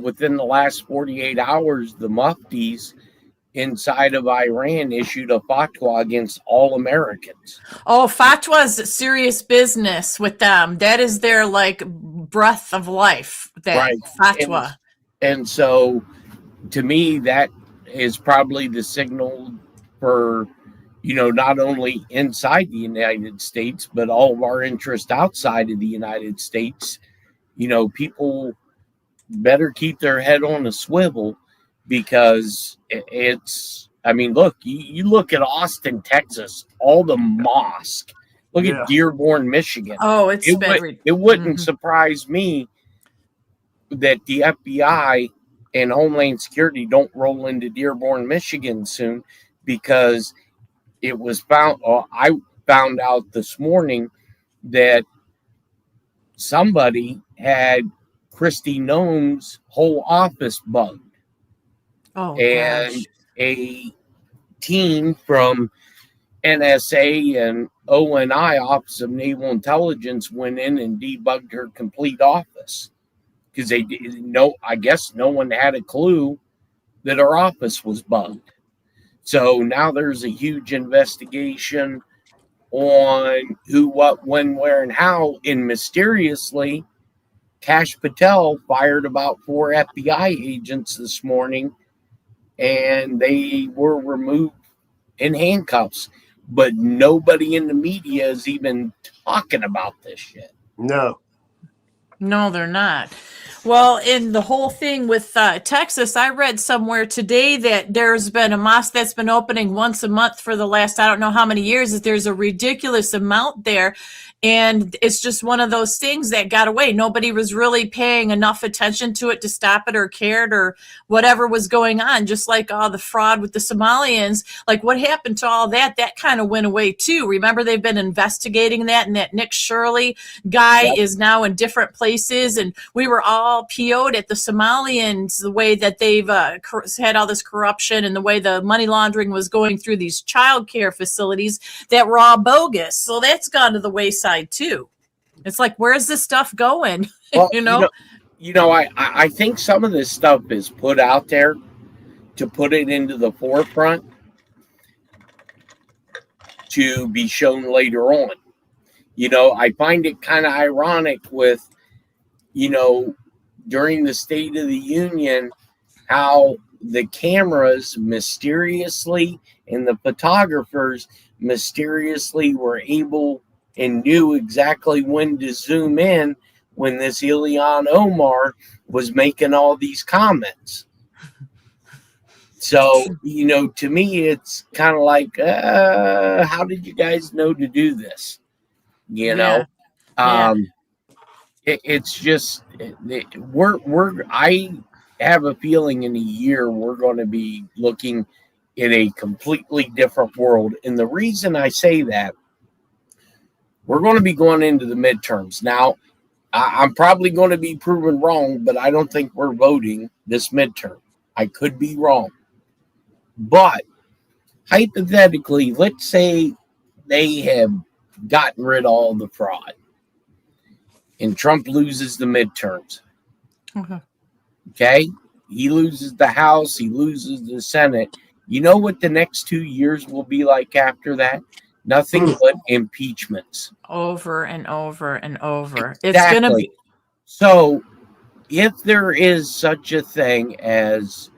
within the last 48 hours, the muftis inside of Iran issued a fatwa against all Americans. Oh, fatwa is serious business with them. That is their breath of life. That right. Fatwa. And so to me, that is probably the signal for, not only inside the United States, but all of our interest outside of the United States. People better keep their head on a swivel, because look, you look at Austin, Texas, all the mosque. Look Yeah. at Dearborn, Michigan. Oh, it's It been wouldn't surprise me that the FBI and Homeland Security don't roll into Dearborn, Michigan soon, because it was found. I found out this morning that somebody had Christy Nome's whole office bugged, Oh and gosh. a team from NSA and ONI, Office of Naval Intelligence, went in and debugged her complete office, because they didn't know. I guess no one had a clue that her office was bugged. So now there's a huge investigation on who, what, when, where, and how. And mysteriously, Kash Patel fired about 4 FBI agents this morning, and they were removed in handcuffs. But nobody in the media is even talking about this shit. No. No, they're not. Well, in the whole thing with Texas, I read somewhere today that there's been a mosque that's been opening once a month for the last, I don't know how many years, that there's a ridiculous amount there. And it's just one of those things that got away. Nobody was really paying enough attention to it to stop it or cared or whatever was going on. Just like the fraud with the Somalians, like what happened to all that? That kind of went away too. Remember, they've been investigating that, and that Nick Shirley guy is now in different places. And we were all PO'd at the Somalians, the way that they've had all this corruption and the way the money laundering was going through these child care facilities that were all bogus. So that's gone to the wayside too. It's like, where's this stuff going? Well, I think some of this stuff is put out there to put it into the forefront to be shown later on. I find it kind of ironic with, during the State of the Union, how the cameras mysteriously and the photographers mysteriously were able and knew exactly when to zoom in when this Ilhan Omar was making all these comments. So, to me, it's kind of like, how did you guys know to do this? It's just, I have a feeling in a year we're going to be looking at a completely different world. And the reason I say that, we're going to be going into the midterms. Now, I'm probably going to be proven wrong, but I don't think we're voting this midterm. I could be wrong. But hypothetically, let's say they have gotten rid of all the fraud and Trump loses the midterms. Okay? He loses the House, he loses the Senate. You know what the next 2 years will be like after that? Nothing but impeachments. Over and over and over. Exactly. It's going to be. So, if there is such a thing as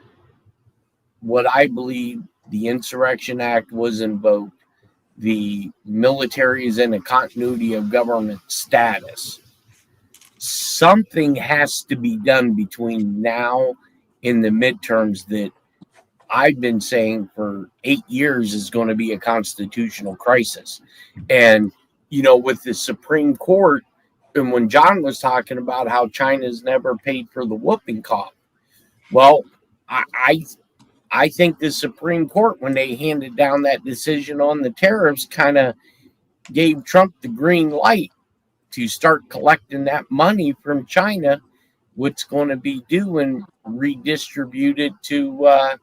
what I believe the Insurrection Act was invoked, the military is in a continuity of government status, something has to be done between now and the midterms that I've been saying for 8 years is going to be a constitutional crisis. And, with the Supreme Court, and when John was talking about how China's never paid for the whooping cough, well, I think the Supreme Court, when they handed down that decision on the tariffs, kind of gave Trump the green light to start collecting that money from China, what's going to be due, and redistributed to,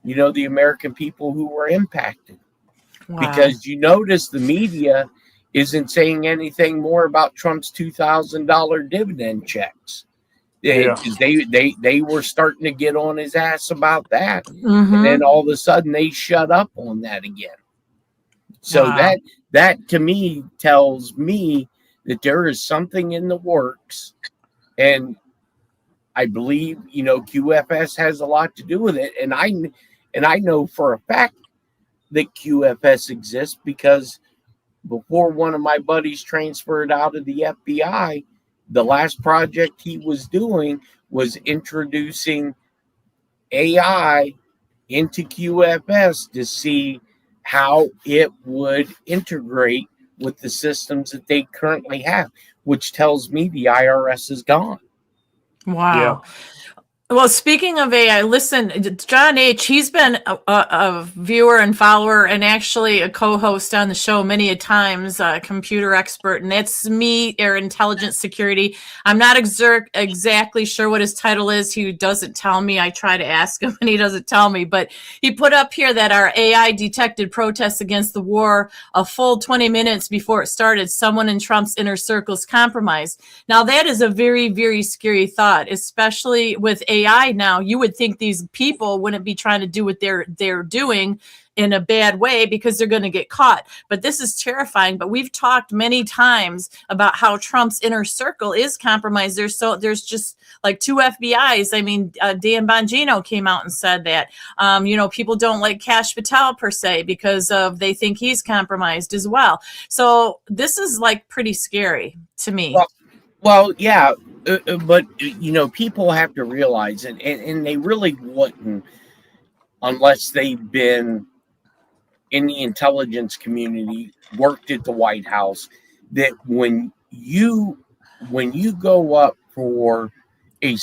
the American people who were impacted. Wow. Because you notice the media isn't saying anything more about Trump's $2,000 dividend checks. Because they were starting to get on his ass about that. And then all of a sudden they shut up on that again. So that to me tells me that there is something in the works. And I believe, QFS has a lot to do with it. And I know for a fact that QFS exists because before one of my buddies transferred out of the FBI, the last project he was doing was introducing AI into QFS to see how it would integrate with the systems that they currently have, which tells me the IRS is gone. Yeah. Wow. Well, speaking of AI, listen, John H., he's been a viewer and follower and actually a co-host on the show many a times, a computer expert, and that's me, or intelligence security. I'm not exactly sure what his title is. He doesn't tell me. I try to ask him and he doesn't tell me, but he put up here that our AI detected protests against the war a full 20 minutes before it started. Someone in Trump's inner circles compromised. Now, that is a very, very scary thought, especially with AI now. You would think these people wouldn't be trying to do what they're doing in a bad way because they're going to get caught. But this is terrifying. But we've talked many times about how Trump's inner circle is compromised. There's just like 2 FBIs. I mean, Dan Bongino came out and said that. People don't like Kash Patel per se because they think he's compromised as well. So this is like pretty scary to me. Well, yeah, but people have to realize, and they really wouldn't unless they've been in the intelligence community, worked at the White House, that when you go up for a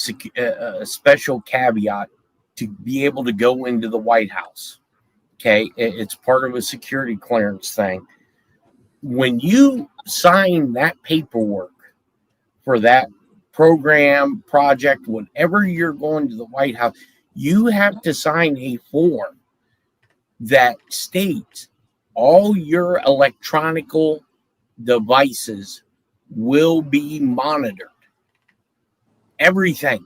special caveat to be able to go into the White House, okay, it's part of a security clearance thing. When you sign that paperwork for that program, project, whatever you're going to the White House, you have to sign a form that states all your electronical devices will be monitored. Everything.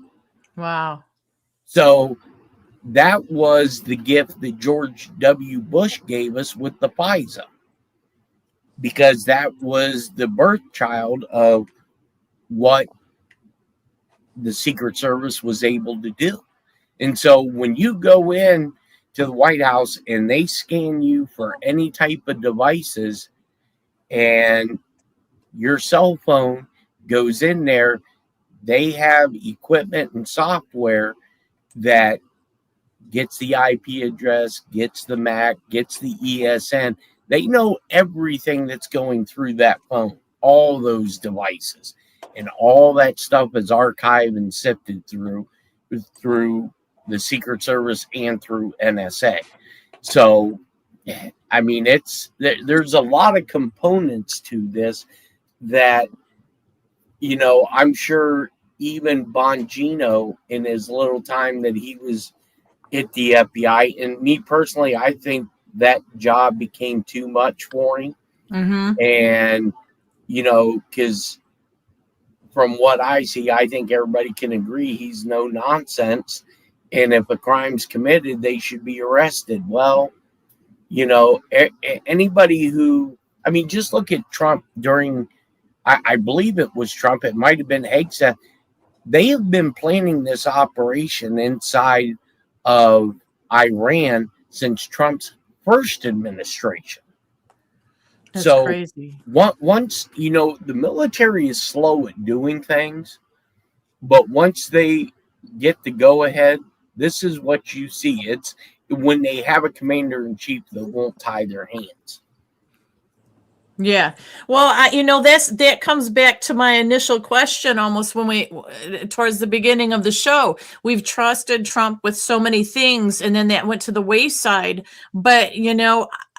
Wow. So that was the gift that George W. Bush gave us with the FISA, because that was the birth child of what the Secret Service was able to do. And so when you go in to the White House and they scan you for any type of devices and your cell phone goes in there, they have equipment and software that gets the IP address, gets the MAC, gets the ESN. They know everything that's going through that phone, all those devices, and all that stuff is archived and sifted through the Secret Service and through NSA. So, I mean, there's a lot of components to this that, I'm sure even Bongino in his little time that he was at the FBI, and me personally, I think that job became too much for him. Mm-hmm. And, because from what I see, I think everybody can agree he's no nonsense. And if a crime's committed, they should be arrested. Well, anybody who, just look at Trump during, I believe it was Trump, it might have been Hegseth. They have been planning this operation inside of Iran since Trump's first administration. That's so crazy. Once, the military is slow at doing things, but once they get the go ahead, this is what you see. It's when they have a commander in chief that won't tie their hands. Yeah. Well, that comes back to my initial question almost towards the beginning of the show. We've trusted Trump with so many things, and then that went to the wayside. But,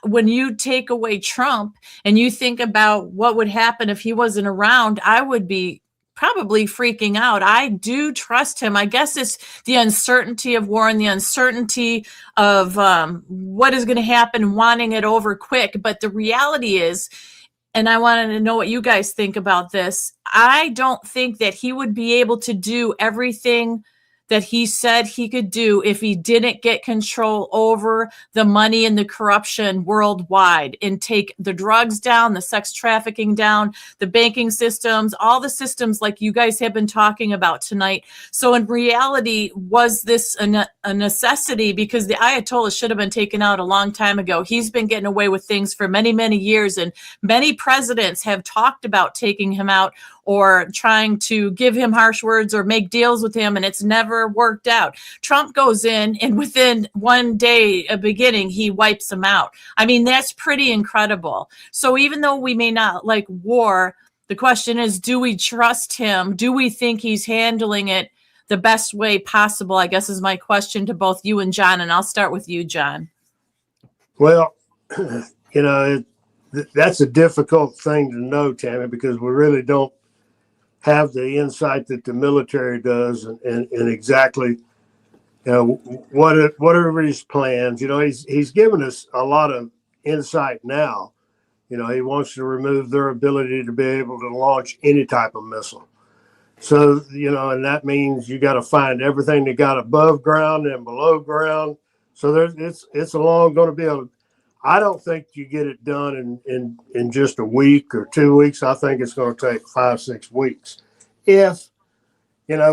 when you take away Trump and you think about what would happen if he wasn't around, I would be probably freaking out. I do trust him. I guess it's the uncertainty of war and the uncertainty of what is going to happen, wanting it over quick. But the reality is, and I wanted to know what you guys think about this, I don't think that he would be able to do everything that he said he could do if he didn't get control over the money and the corruption worldwide and take the drugs down, the sex trafficking down, the banking systems, all the systems like you guys have been talking about tonight. So in reality, was this a necessity? Because the Ayatollah should have been taken out a long time ago. He's been getting away with things for many, many years, and many presidents have talked about taking him out or trying to give him harsh words or make deals with him, and it's never worked out. Trump goes in, and within one day, a beginning, he wipes him out. I mean, that's pretty incredible. So even though we may not like war, the question is, do we trust him? Do we think he's handling it the best way possible? I guess is my question to both you and John, and I'll start with you, John. Well, that's a difficult thing to know, Tammy, because we really don't have the insight that the military does and exactly what are his plans. He's given us a lot of insight now. He wants to remove their ability to be able to launch any type of missile. So, and that means you got to find everything they got above ground and below ground. So it's going to be I don't think you get it done in just a week or 2 weeks. I think it's going to take 5-6 weeks. If,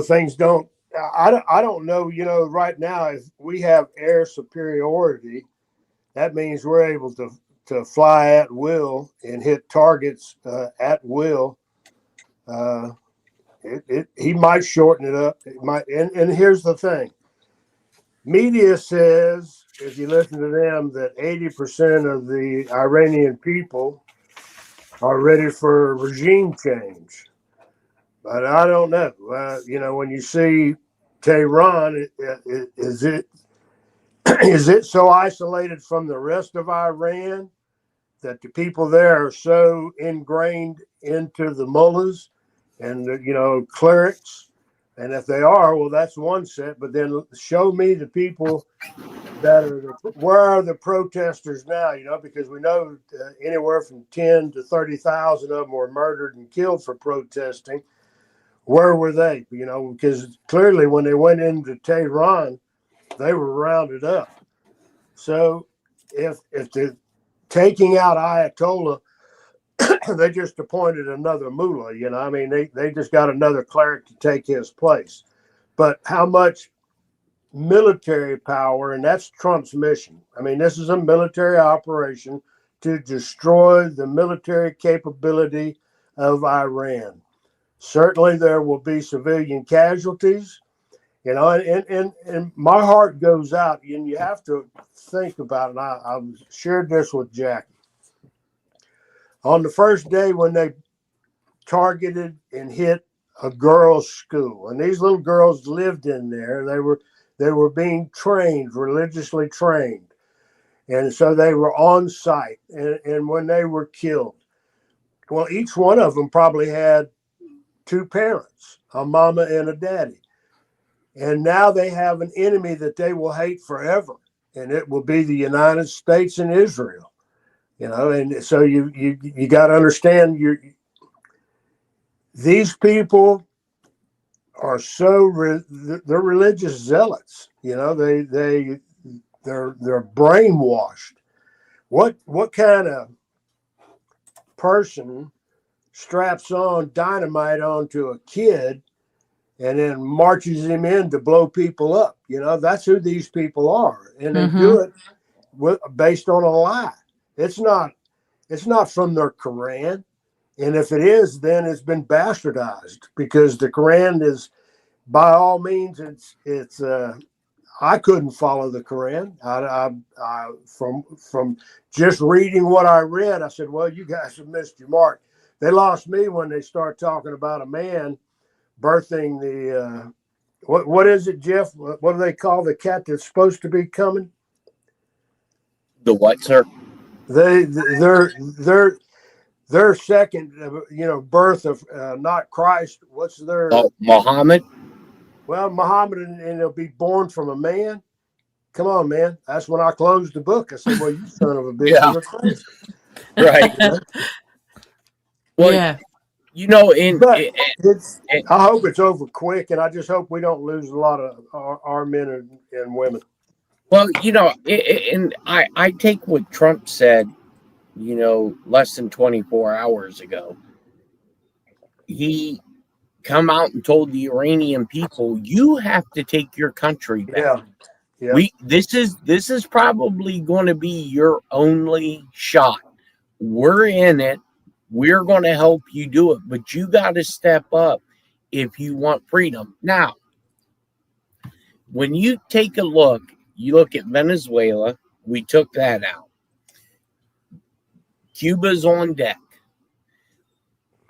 things don't, I don't know, right now, if we have air superiority, that means we're able to fly at will and hit targets at will. He might shorten it up. It might, and here's the thing. Media says, if you listen to them, that 80% of the Iranian people are ready for regime change. But I don't know. When you see Tehran, is it so isolated from the rest of Iran that the people there are so ingrained into the mullahs and clerics? And if they are, well, that's one set. But then show me the people that where are the protesters now? Because we know anywhere from 10 to 30,000 of them were murdered and killed for protesting. Where were they? Because clearly when they went into Tehran, they were rounded up. So if they're taking out Ayatollah, they just appointed another mullah, they just got another cleric to take his place. But how much military power, and that's Trump's mission. This is a military operation to destroy the military capability of Iran. Certainly there will be civilian casualties, and my heart goes out, and you have to think about it. I've shared this with Jackie. On the first day when they targeted and hit a girls' school, and these little girls lived in there, they were being trained, religiously trained. And so they were on site. And when they were killed, well, each one of them probably had 2 parents, a mama and a daddy. And now they have an enemy that they will hate forever. And it will be the United States and Israel. And so you got to understand these people are they're religious zealots. They're brainwashed. What kind of person straps on dynamite onto a kid and then marches him in to blow people up? That's who these people are, and they do it based on a lie. It's not from their Quran. And if it is, then it's been bastardized, because the Quran is, by all means, it's I couldn't follow the Quran. I from just reading what I read, I said, well, you guys have missed your mark. They lost me when they start talking about a man birthing the what is it, Jeff? What do they call the cat that's supposed to be coming? The what, sir? Their second, birth of not Christ. What's their? Oh, Muhammad. Well, Muhammad, and he'll be born from a man. Come on, man. That's when I closed the book. I said, "Well, you son of a bitch, Yeah. you're crazy." Right. Well, Yeah. You know, and, But it's. and I hope it's over quick, and I just hope we don't lose a lot of our men and women. well, you know, and I take what Trump said, you know, less than 24 hours ago. He come out and told the Iranian people, you have to take your country back. Yeah, yeah, This is probably going to be your only shot. We're in it. We're going to help you do it, but you got to step up if you want freedom. Now, when you take a look, you look at Venezuela, we took that out. Cuba's on deck.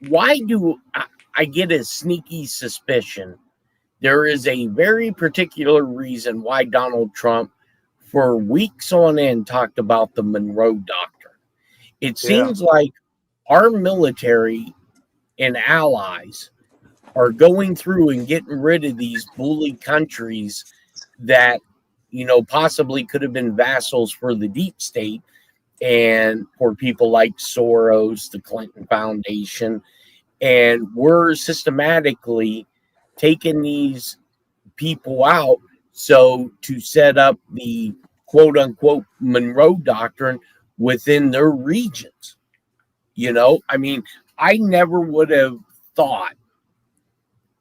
Why do I get a sneaky suspicion? There is a very particular reason why Donald Trump, for weeks on end, talked about the Monroe Doctrine. It seems like our military and allies are going through and getting rid of these bully countries that, you know, possibly could have been vassals for the deep state and for people like Soros, the Clinton Foundation. And we're systematically taking these people out so to set up the quote unquote Monroe Doctrine within their regions. You know, I mean, I never would have thought,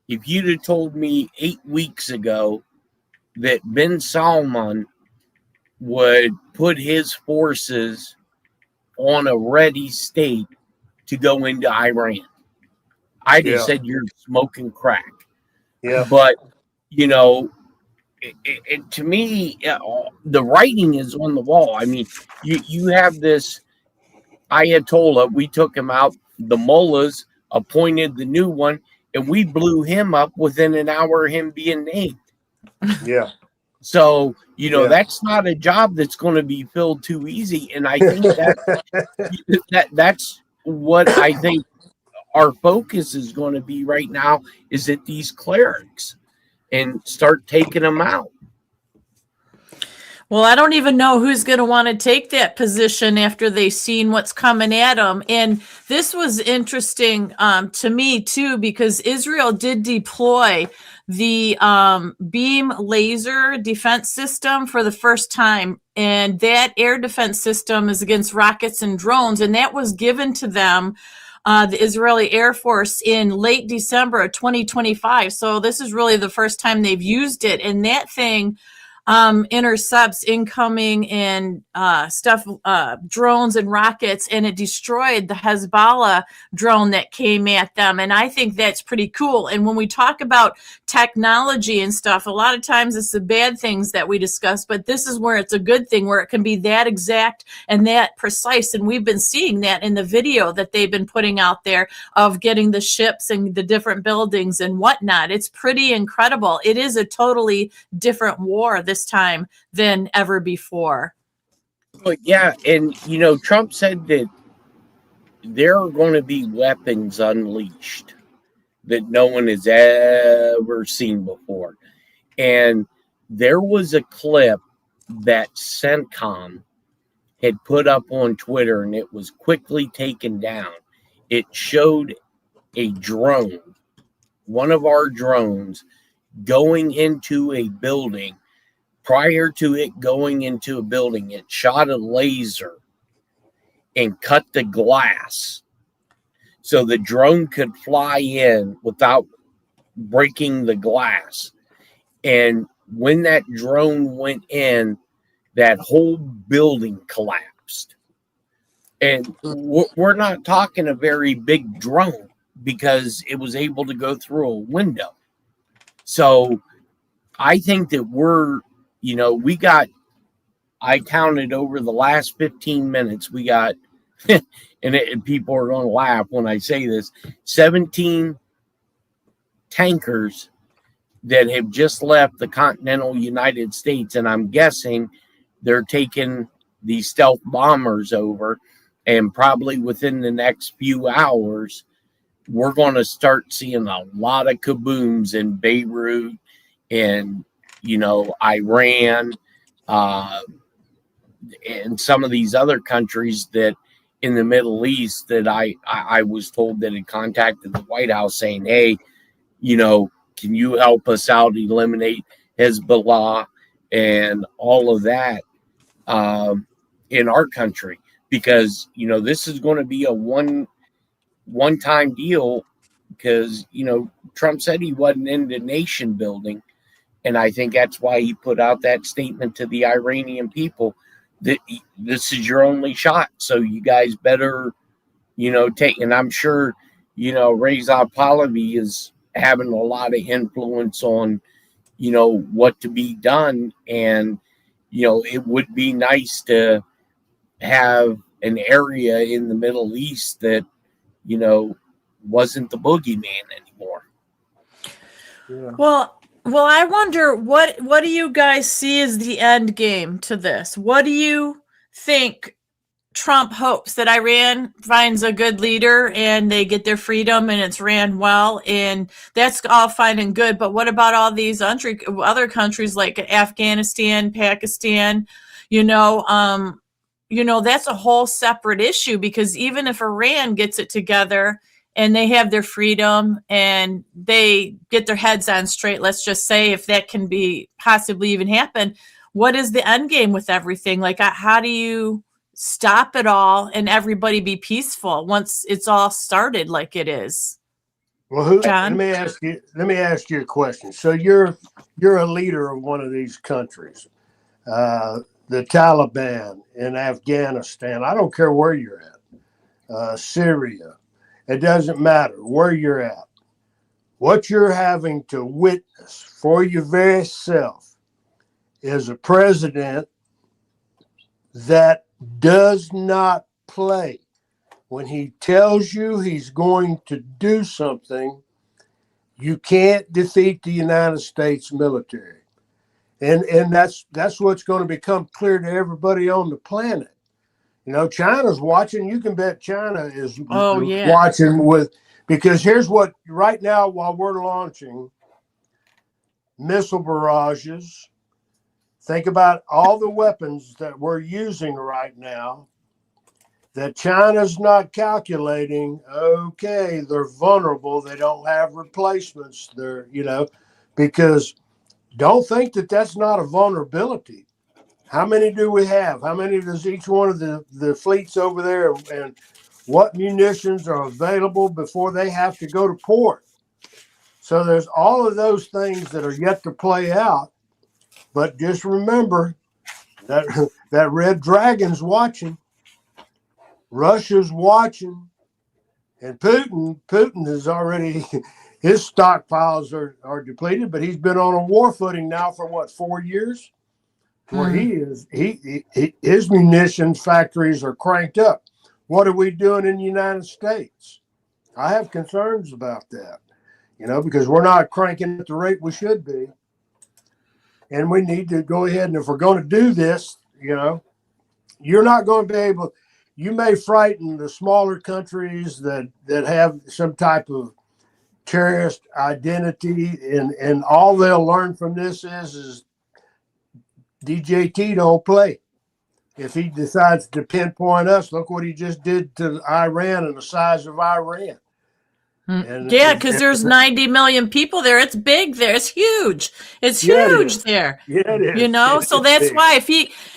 if you'd have told me 8 weeks ago that bin Salman would put his forces on a ready state to go into Iran, I'd have said you're smoking crack. yeah. But, you know, to me, the writing is on the wall. I mean, you have this Ayatollah, we took him out, the mullahs appointed the new one, and we blew him up within an hour of him being named. Yeah. So, you know, that's not a job that's going to be filled too easy. And I think that's what I think our focus is going to be right now, is at these clerics and start taking them out. Well, I don't even know who's going to want to take that position after they've seen what's coming at them. And this was interesting to me, too, because Israel did deploy the beam laser defense system for the first time. And that air defense system is against rockets and drones. And that was given to them, the Israeli Air Force, in late December of 2025. So this is really the first time they've used it. And that thing intercepts incoming and drones and rockets, and it destroyed the Hezbollah drone that came at them. And I think that's pretty cool. And when we talk about technology and stuff, a lot of times it's the bad things that we discuss, but this is where it's a good thing, where it can be that exact and that precise. And we've been seeing that in the video that they've been putting out there of getting the ships and the different buildings and whatnot. It's pretty incredible. It is a totally different war this time than ever before. But yeah, and you know, Trump said that there are going to be weapons unleashed that no one has ever seen before. And there was a clip that CENTCOM had put up on Twitter, and it was quickly taken down. It showed a drone, one of our drones, going into a building. Prior to it going into a building, it shot a laser and cut the glass so the drone could fly in without breaking the glass. And when that drone went in, that whole building collapsed. And we're not talking a very big drone, because it was able to go through a window. So I think that we're, you know, I counted over the last 15 minutes, we got, and people are going to laugh when I say this, 17 tankers that have just left the continental United States. And I'm guessing they're taking these stealth bombers over. And probably within the next few hours, we're going to start seeing a lot of kabooms in Beirut and, you know, Iran, and some of these other countries that in the Middle East that I was told that had contacted the White House saying, hey, can you help us out, eliminate Hezbollah and all of that in our country? Because, this is going to be a one-time deal because, Trump said he wasn't into nation building. And I think that's why he put out that statement to the Iranian people that this is your only shot. So you guys better, take, and I'm sure, Reza Pahlavi is having a lot of influence on, what to be done. And, it would be nice to have an area in the Middle East that, wasn't the boogeyman anymore. Yeah. Well, I wonder what do you guys see as the end game to this? What do you think Trump hopes that Iran finds a good leader and they get their freedom and it's ran well, and that's all fine and good. But what about all these other countries like Afghanistan, Pakistan? That's a whole separate issue, because even if Iran gets it together and they have their freedom and they get their heads on straight, let's just say, if that can be possibly even happen, what is the end game with everything? Like, how do you stop it all and everybody be peaceful once it's all started like it is? Well, John? let me ask you a question. So you're a leader of one of these countries, the Taliban in Afghanistan. I don't care where you're at, Syria. It doesn't matter where you're at. What you're having to witness for your very self is a president that does not play. When he tells you he's going to do something, you can't defeat the United States military. And that's what's going to become clear to everybody on the planet. China's watching. You can bet China is watching because here's what, right now, while we're launching missile barrages, think about all the weapons that we're using right now that China's not calculating. Okay, they're vulnerable. They don't have replacements. Because don't think that that's not a vulnerability. How many do we have? How many does each one of the fleets over there, and what munitions are available before they have to go to port? So there's all of those things that are yet to play out. But just remember that red dragon's watching. Russia's watching. And Putin is already, his stockpiles are depleted, but he's been on a war footing now for 4 years? Where his munitions factories are cranked up. What are we doing in the United States? I have concerns about that, because we're not cranking at the rate we should be. And we need to go ahead, and if we're going to do this, you're not going to be able, you may frighten the smaller countries that have some type of terrorist identity, and all they'll learn from this is DJT don't play. If he decides to pinpoint us, look what he just did to Iran and the size of Iran. Because there's 90 million people there. It's big there. It's huge. It's huge there. Yeah, it is. So that's why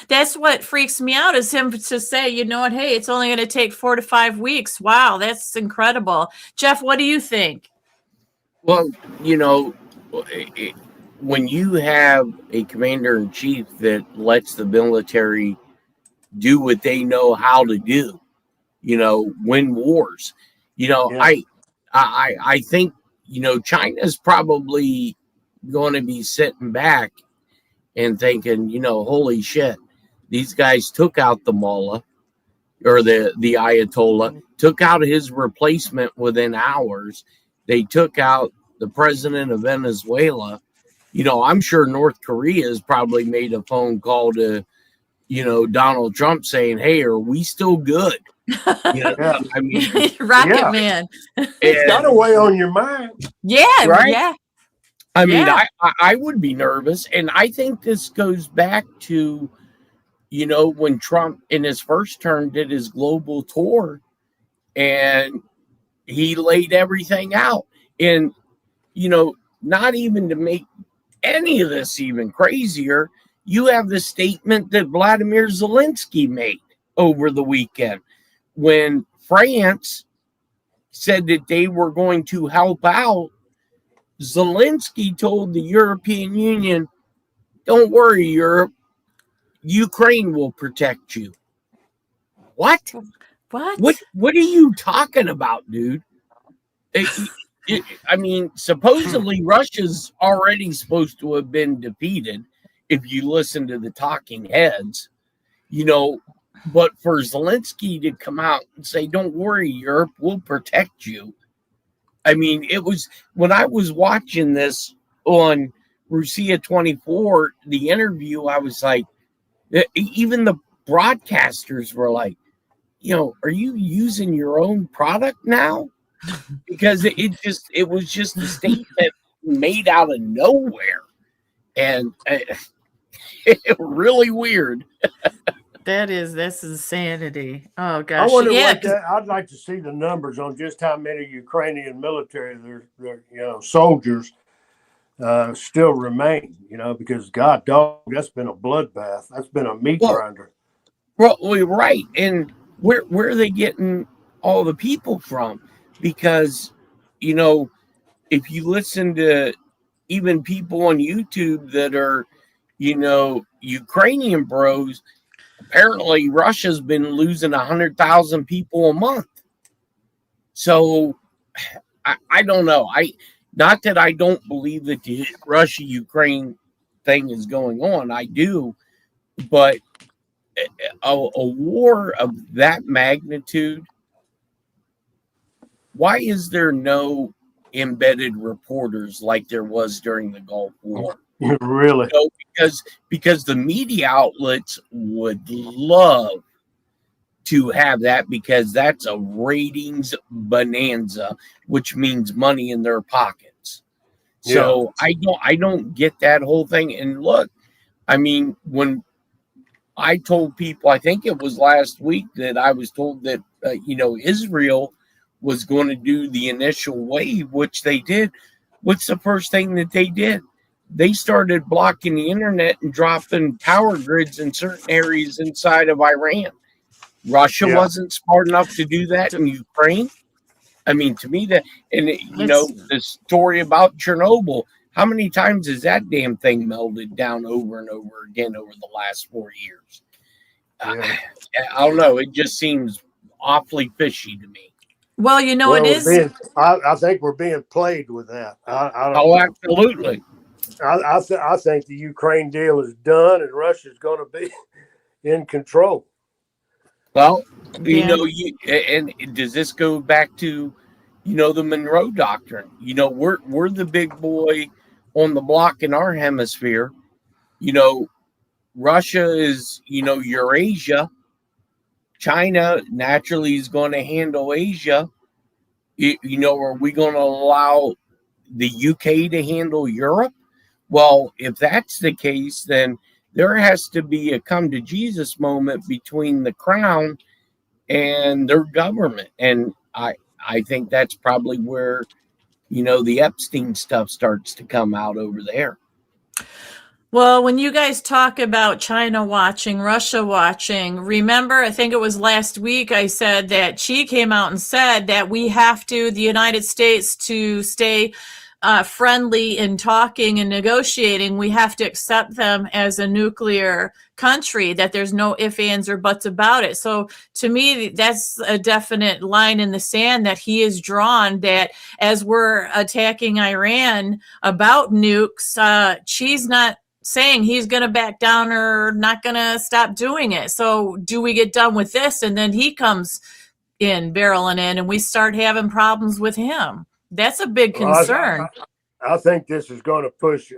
that's what freaks me out, is him to say, hey, it's only going to take 4 to 5 weeks. Wow, that's incredible. Jeff, what do you think? Well, when you have a commander-in-chief that lets the military do what they know how to do, win wars, I think, China's probably going to be sitting back and thinking, holy shit, these guys took out the mullah, or the Ayatollah, took out his replacement within hours. They took out the president of Venezuela. I'm sure North Korea has probably made a phone call to, Donald Trump saying, hey, are we still good? I mean, Rocket Man. It's got to weigh on your mind. Yeah, right? Yeah. I mean, I would be nervous. And I think this goes back to, when Trump in his first term did his global tour and he laid everything out. And, not even to make any of this even crazier, you have the statement that Vladimir Zelensky made over the weekend when France said that they were going to help out. Zelensky told the European Union, don't worry, Europe, Ukraine will protect you. What? What are you talking about, dude? Supposedly Russia's already supposed to have been defeated if you listen to the talking heads, but for Zelensky to come out and say, don't worry, Europe, we'll protect you. It was when I was watching this on Russia 24, the interview, I was like, even the broadcasters were like, are you using your own product now? Because it was just a statement made out of nowhere. And really weird. That's insanity. Oh gosh. I wonder I'd like to see the numbers on just how many Ukrainian military their soldiers still remain, because God dog, that's been a bloodbath. That's been a meat grinder. Well, right. And where are they getting all the people from? Because, if you listen to even people on YouTube that are, Ukrainian bros, apparently Russia's been losing 100,000 people a month. So I don't know. Not that I don't believe that the Russia-Ukraine thing is going on. I do. But a war of that magnitude, why is there no embedded reporters like there was during the Gulf War? Really? Because the media outlets would love to have that, because that's a ratings bonanza, which means money in their pockets. So I don't get that whole thing. And look, when I told people, I think it was last week, that I was told that Israel was going to do the initial wave, which they did. What's the first thing that they did? They started blocking the internet and dropping power grids in certain areas inside of Iran. Russia wasn't smart enough to do that in Ukraine. To me, that, and the story about Chernobyl, how many times has that damn thing melted down over and over again over the last 4 years? I don't know. It just seems awfully fishy to me. Well, it is. I think we're being played with that. Absolutely. I think the Ukraine deal is done and Russia's going to be in control. Well, and does this go back to, the Monroe Doctrine? We're the big boy on the block in our hemisphere. Russia is, Eurasia. China naturally is going to handle Asia. Are we going to allow the UK to handle Europe? Well, if that's the case, then there has to be a come to Jesus moment between the crown and their government. And I think that's probably where, the Epstein stuff starts to come out over there. Well, when you guys talk about China watching, Russia watching, remember, I think it was last week, I said that Xi came out and said that the United States, to stay friendly in talking and negotiating, we have to accept them as a nuclear country, that there's no ifs, ands, or buts about it. So to me, that's a definite line in the sand that he has drawn, that as we're attacking Iran about nukes, Xi's not saying he's going to back down or not going to stop doing it. So do we get done with this? And then he comes in, barreling in, and we start having problems with him. That's a big concern. I think this is going to push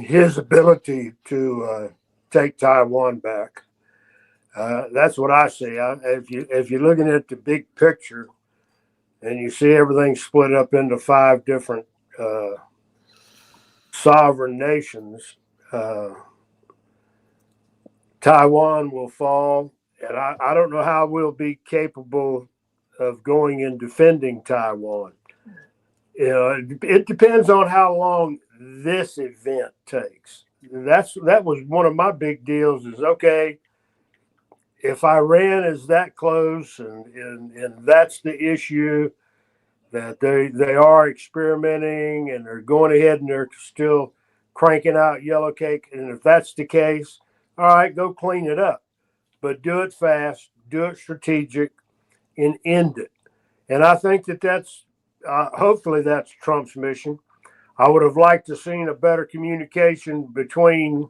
his ability to take Taiwan back. That's what I see. If you're looking at the big picture and you see everything split up into 5 different sovereign nations, Taiwan will fall. And I don't know how we'll be capable of going and defending Taiwan. You know, it depends on how long this event takes. That was one of my big deals is, okay, if Iran is that close and that's the issue, that they are experimenting and they're going ahead and they're still cranking out yellow cake. And if that's the case, all right, go clean it up, but do it fast, do it strategic, and end it. And I think that's hopefully that's Trump's mission. I would have liked to seen a better communication between.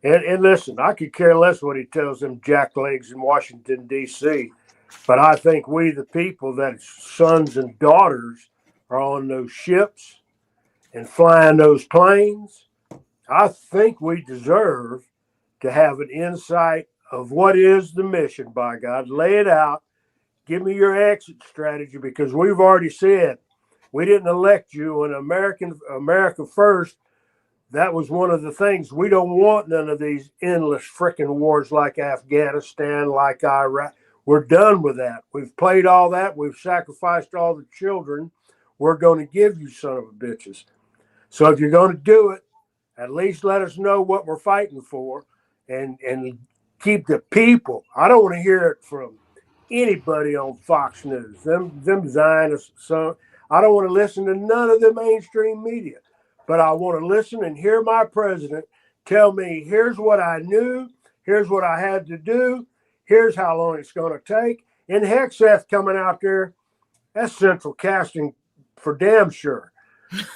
And listen, I could care less what he tells them jacklegs in Washington, D.C., but I think we, the people that sons and daughters are on those ships and flying those planes, I think we deserve to have an insight of what is the mission, by God. Lay it out. Give me your exit strategy, because we've already said we didn't elect you in America first. That was one of the things. We don't want none of these endless freaking wars like Afghanistan, like Iraq. We're done with that. We've played all that. We've sacrificed all the children. We're going to give you son of a bitches. So if you're going to do it, at least let us know what we're fighting for and keep the people. I don't want to hear it from anybody on Fox News. Them Zionists. So I don't want to listen to none of the mainstream media. But I want to listen and hear my president tell me, here's what I knew, here's what I had to do, here's how long it's going to take. And Hexeth coming out there, that's central casting for damn sure.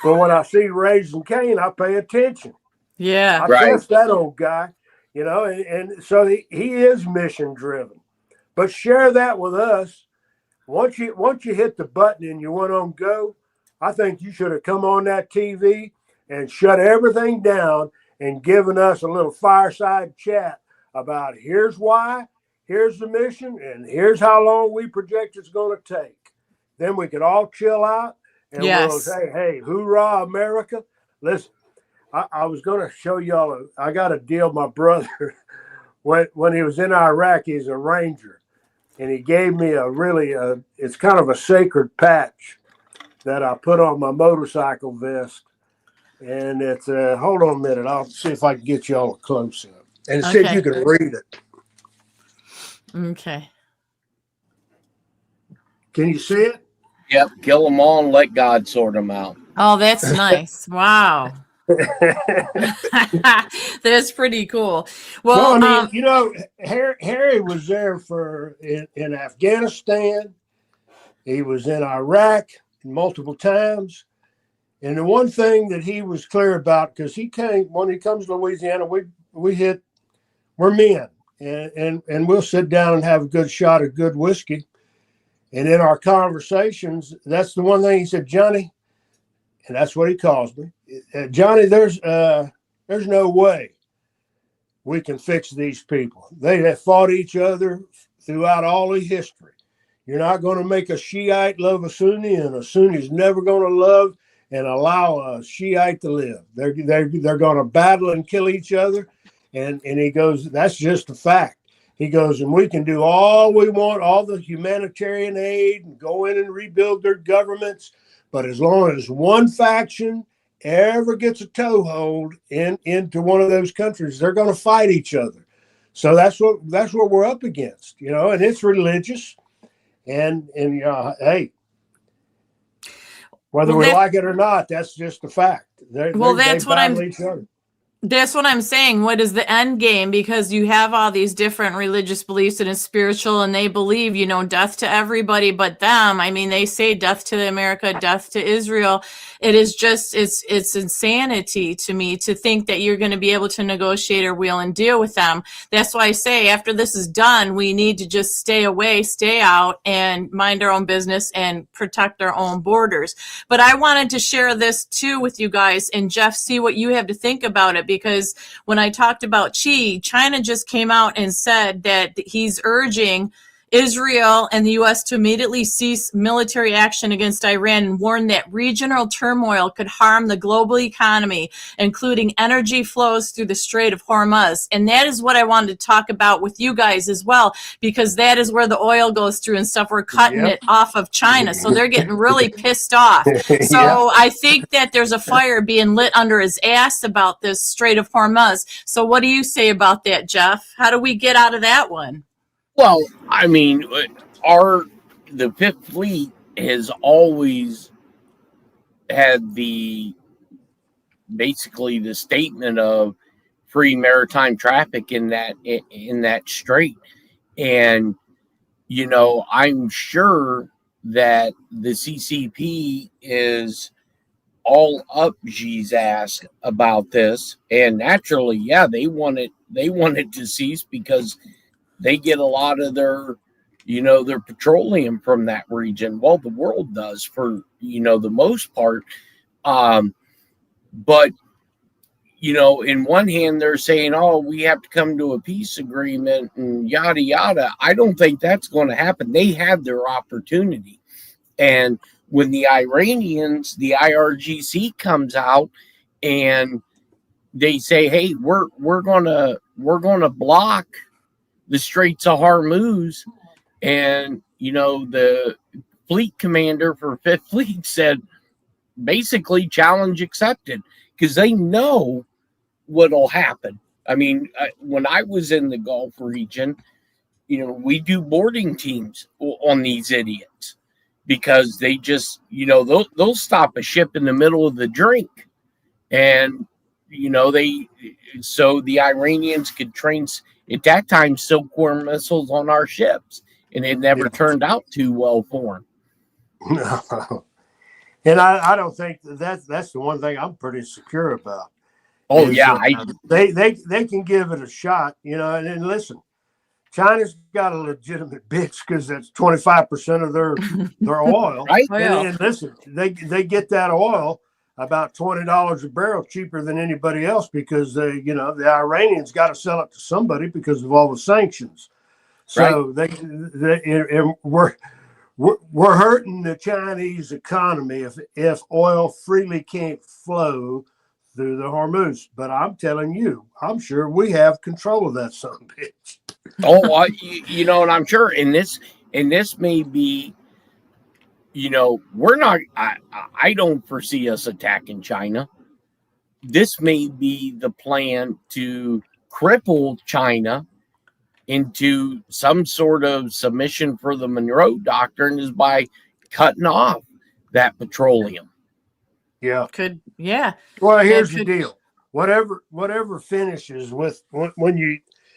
But when I see Raising Cane, I pay attention. Yeah. I trust that old guy, you know, and so he is mission driven. But share that with us. Once you hit the button and you went on go, I think you should have come on that TV and shut everything down and given us a little fireside chat about here's why, here's the mission, and here's how long we project it's going to take. Then we could all chill out and we'll say, hey, hoorah, America. Listen, I was going to show y'all, I got a deal. My brother, when he was in Iraq, he's a Ranger, and he gave me it's kind of a sacred patch that I put on my motorcycle vest. And it's hold on a minute. I'll see if I can get y'all a close up. And it said you can read it. Okay. Can you see it? Yep. Kill them all and let God sort them out. Oh, that's nice. Wow. That's pretty cool. Well, I mean, you know, Harry was there in Afghanistan. He was in Iraq multiple times. And the one thing that he was clear about, because when he comes to Louisiana, we're men, and we'll sit down and have a good shot of good whiskey. And in our conversations, that's the one thing he said, Johnny, and that's what he calls me, Johnny. There's no way we can fix these people. They have fought each other throughout all of history. You're not going to make a Shiite love a Sunni, and a Sunni's never going to love and allow a Shiite to live. They're going to battle and kill each other. And he goes, that's just a fact. He goes, and we can do all we want, all the humanitarian aid, and go in and rebuild their governments. But as long as one faction ever gets a toehold into one of those countries, they're going to fight each other. So that's what we're up against, you know, and it's religious. And hey, whether we like it or not, that's just a fact. That's what I'm saying. What is the end game? Because you have all these different religious beliefs and it's spiritual, and they believe, you know, death to everybody but them. I mean, they say death to America, death to Israel. It is just, it's insanity to me to think that you're going to be able to negotiate or wheel and deal with them. That's why I say after this is done, we need to just stay away, stay out, and mind our own business and protect our own borders. But I wanted to share this too with you guys, and Jeff, see what you have to think about it. Because when I talked about China just came out and said that he's urging, Israel and the U.S. to immediately cease military action against Iran and warned that regional turmoil could harm the global economy, including energy flows through the Strait of Hormuz. And that is what I wanted to talk about with you guys as well, because that is where the oil goes through and stuff. We're cutting Yep. it off of China. So they're getting really pissed off. So Yeah. I think that there's a fire being lit under his ass about this Strait of Hormuz. So what do you say about that, Jeff? How do we get out of that one? Well, I mean, the Fifth Fleet has always had basically the statement of free maritime traffic in that strait, and I'm sure that the CCP is all up Xi's ass about this, and naturally, yeah, they want it to cease because they get a lot of their petroleum from that region. Well, the world does for the most part. But in one hand they're saying, oh, we have to come to a peace agreement and yada yada. I don't think that's going to happen. They have their opportunity, and when the Iranians, the IRGC comes out and they say, hey, we're gonna block the Straits of Hormuz, and the fleet commander for Fifth Fleet said basically challenge accepted, because they know what'll happen. I mean, when I was in the Gulf region, we do boarding teams on these idiots, because they just they'll stop a ship in the middle of the drink, and so the Iranians could train at that time Silkworm missiles on our ships, and it never turned out too well for them. No. And I don't think that's the one thing I'm pretty secure about. Oh yeah, they can give it a shot, and listen, China's got a legitimate bitch because that's 25% of their oil. Right? And listen, they get that oil about $20 a barrel cheaper than anybody else, because the Iranians got to sell it to somebody because of all the sanctions. So we're hurting the Chinese economy if oil freely can't flow through the Hormuz. But I'm telling you, I'm sure we have control of that son of a bitch. Oh, and I'm sure in this may be, we're not. I don't foresee us attacking China. This may be the plan to cripple China into some sort of submission for the Monroe Doctrine, is by cutting off that petroleum. Yeah. Well, here's the deal. Whatever finishes with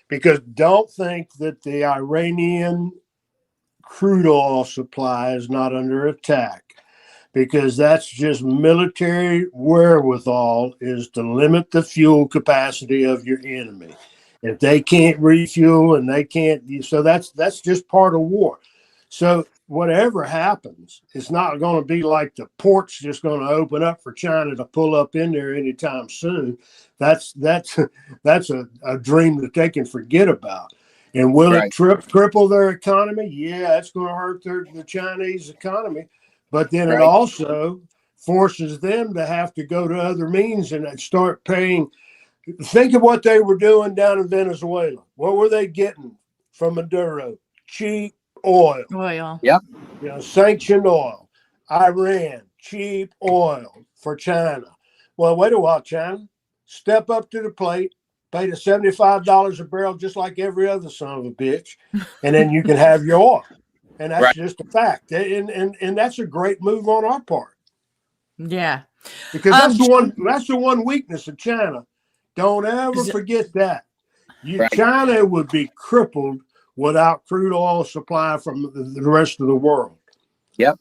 because don't think that the Iranian crude oil supply is not under attack, because that's just military wherewithal, is to limit the fuel capacity of your enemy. If they can't refuel and they can't, so that's just part of war. So whatever happens, it's not going to be like the port's just going to open up for China to pull up in there anytime soon. That's a dream that they can forget about. And will it cripple their economy? Yeah, it's going to hurt the Chinese economy. But then it also forces them to have to go to other means and start paying. Think of what they were doing down in Venezuela. What were they getting from Maduro? Cheap oil. Yep. Sanctioned oil. Iran, cheap oil for China. Well, wait a while, China. Step up to the plate. Pay the $75 a barrel just like every other son of a bitch. And then you can have your oil. And that's just a fact. And that's a great move on our part. Yeah. Because that's the one weakness of China. Don't ever forget that. China would be crippled without crude oil supply from the rest of the world. Yep.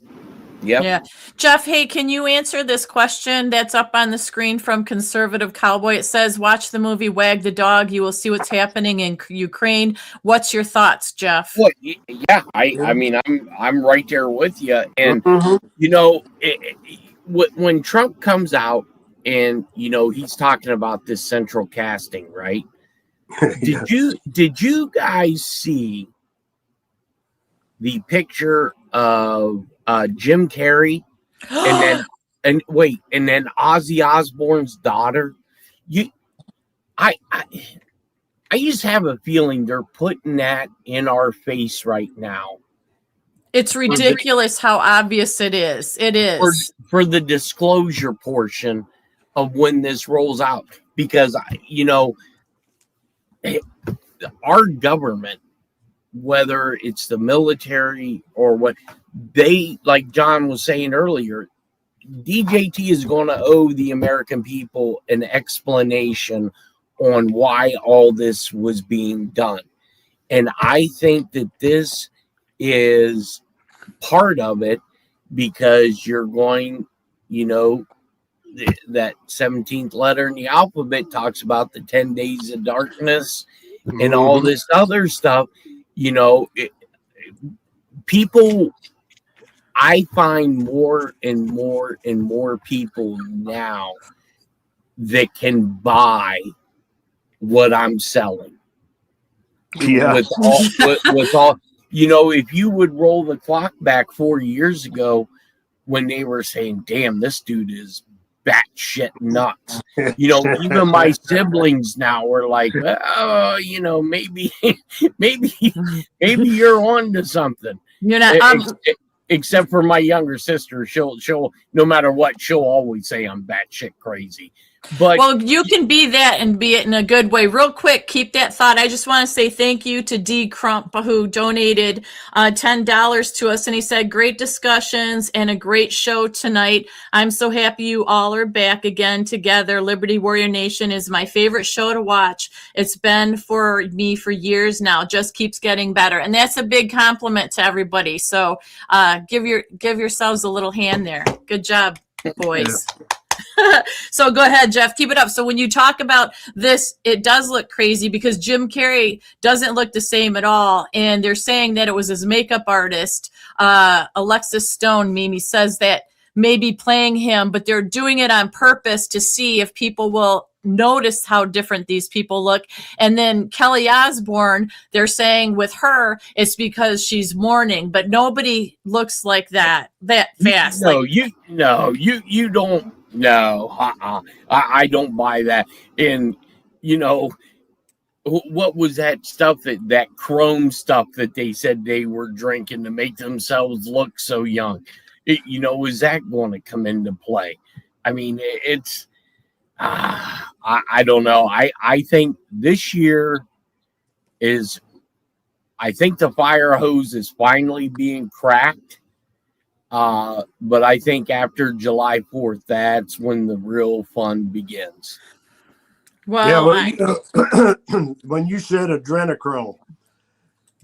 Yeah. Jeff, hey, can you answer this question that's up on the screen from Conservative Cowboy? It says, watch the movie Wag the Dog. You will see what's happening in Ukraine. What's your thoughts, Jeff? Well, yeah, I mean, I'm right there with you. And, when Trump comes out and, he's talking about this central casting, right? Did you guys see the picture of Jim Carrey and then and then Ozzy Osbourne's daughter. You, I just have a feeling they're putting that in our face right now. It's ridiculous how obvious it is. It is. For the disclosure portion of when this rolls out, because our government, whether it's the military or what, they, like John was saying earlier, DJT is going to owe the American people an explanation on why all this was being done. And I think that this is part of it, because you're going, that 17th letter in the alphabet talks about the 10 days of darkness and all this other stuff. People, I find more and more and more people now that can buy what I'm selling. Yeah. With all, if you would roll the clock back 4 years ago when they were saying, damn, this dude is batshit nuts. Even my siblings now were like, oh, maybe you're on to something. Except for my younger sister, she'll no matter what, she'll always say I'm batshit crazy. But well, you can be that and be it in a good way. Real quick, keep that thought. I just want to say thank you to D. Crump, who donated $10 to us. And he said, great discussions and a great show tonight. I'm so happy you all are back again together. Liberty Warrior Nation is my favorite show to watch. It's been for me for years now. Just keeps getting better. And that's a big compliment to everybody. So give yourselves a little hand there. Good job, boys. Yeah. So go ahead, Jeff, keep it up. So when you talk about this, it does look crazy because Jim Carrey doesn't look the same at all. And they're saying that it was his makeup artist, Alexis Stone, Mimi says that maybe playing him, but they're doing it on purpose to see if people will notice how different these people look. And then Kelly Osbourne, they're saying with her, it's because she's mourning, but nobody looks like that fast. No, you don't. No, I don't buy that. And what was that stuff, that chrome stuff that they said they were drinking to make themselves look so young? Is that going to come into play? I mean, it's I don't know. I think this year I think the fire hose is finally being cracked. But I think after July 4th, that's when the real fun begins. Well, when you said adrenochrome,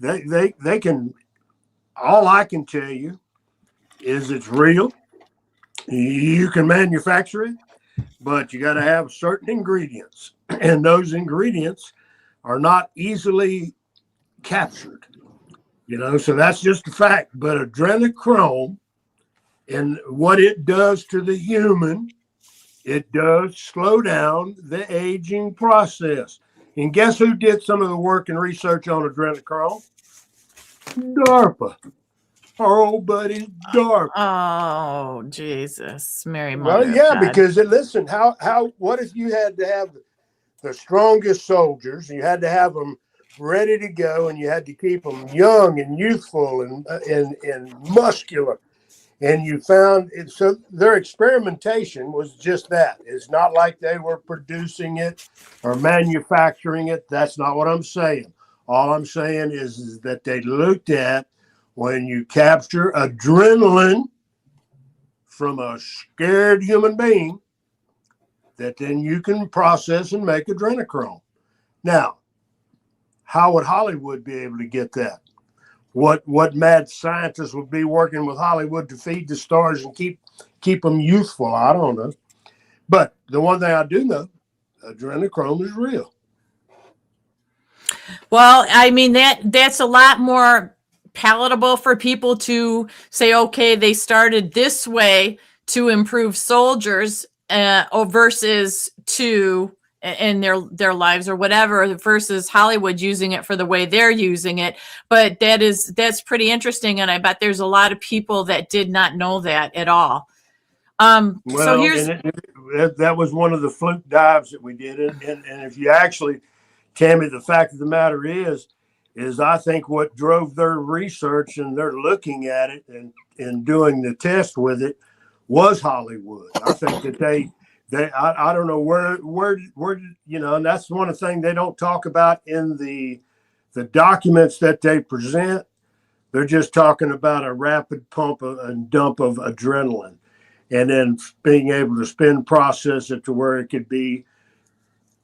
they can, all I can tell you is it's real. You can manufacture it, but you got to have certain ingredients, and those ingredients are not easily captured, so that's just a fact. But adrenochrome, and what it does to the human, it does slow down the aging process. And guess who did some of the work and research on adrenochrome? DARPA. Our old buddy DARPA. Oh, Jesus. Mary Mother. Well, yeah, because listen, what if you had to have the strongest soldiers, you had to have them ready to go, and you had to keep them young and youthful and muscular. And you found it, so their experimentation was just that. It's not like they were producing it or manufacturing it. That's not what I'm saying. All I'm saying is that they looked at when you capture adrenaline from a scared human being, that then you can process and make adrenochrome. Now, how would Hollywood be able to get that? What mad scientists would be working with Hollywood to feed the stars and keep them youthful? I don't know. But the one thing I do know, adrenochrome is real. Well, I mean, that's a lot more palatable for people to say, okay, they started this way to improve soldiers versus to in their lives or whatever, versus Hollywood using it for the way they're using it. But that's pretty interesting, and I bet there's a lot of people that did not know that at all. So Well, here's that was one of the fluke dives that we did, and if you actually, Tammy, the fact of the matter is I think what drove their research and they're looking at it and doing the test with it was Hollywood. I think that I don't know where and that's one of the things they don't talk about in the documents that they present. They're just talking about a rapid pump and dump of adrenaline, and then being able to process it to where it could be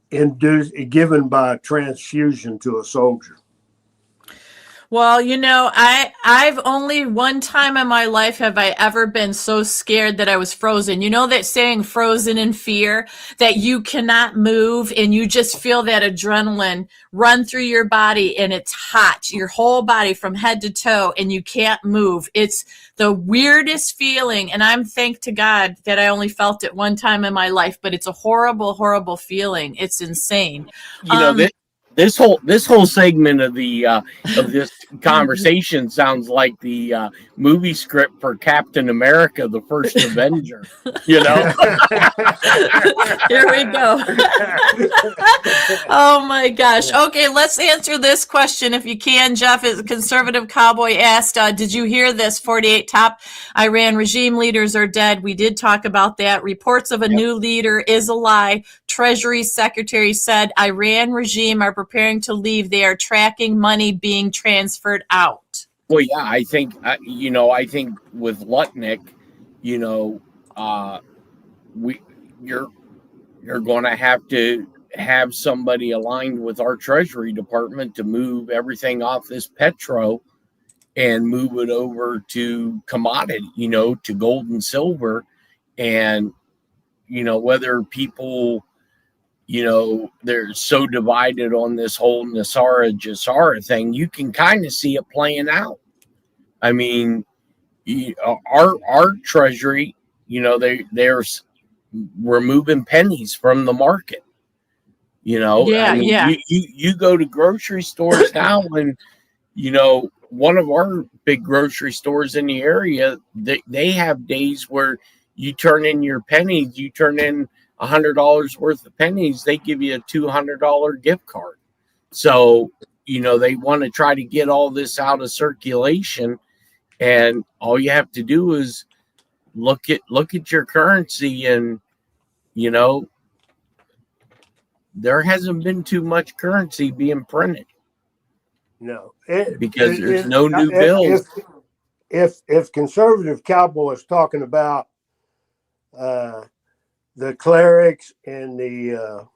given by transfusion to a soldier. Well, I've only one time in my life have I ever been so scared that I was frozen. You know that saying, frozen in fear, that you cannot move and you just feel that adrenaline run through your body and it's hot, your whole body from head to toe, and you can't move. It's the weirdest feeling. And I'm thank to God that I only felt it one time in my life, but it's a horrible, horrible feeling. It's insane. This whole segment of this conversation sounds like the movie script for Captain America: The First Avenger. Here we go. Oh my gosh. Okay, let's answer this question if you can, Jeff. As a conservative cowboy asked, did you hear this? 48 top Iran regime leaders are dead. We did talk about that. Reports of a new leader is a lie. Treasury Secretary said Iran regime are preparing to leave. They are tracking money being transferred out. Well, yeah, I think with Lutnick, you're going to have somebody aligned with our Treasury Department to move everything off this petro and move it over to commodity, to gold and silver, and whether people. They're so divided on this whole Nasara Jassara thing. You can kind of see it playing out. I mean, our Treasury, they're removing pennies from the market. You go to grocery stores now, and one of our big grocery stores in the area, they have days where you turn in your pennies, you turn in $100 worth of pennies, they give you a $200 gift card. So, they want to try to get all this out of circulation, and all you have to do is look at your currency, and there hasn't been too much currency being printed. No, because there's no new bills. If conservative cowboy is talking about the clerics and the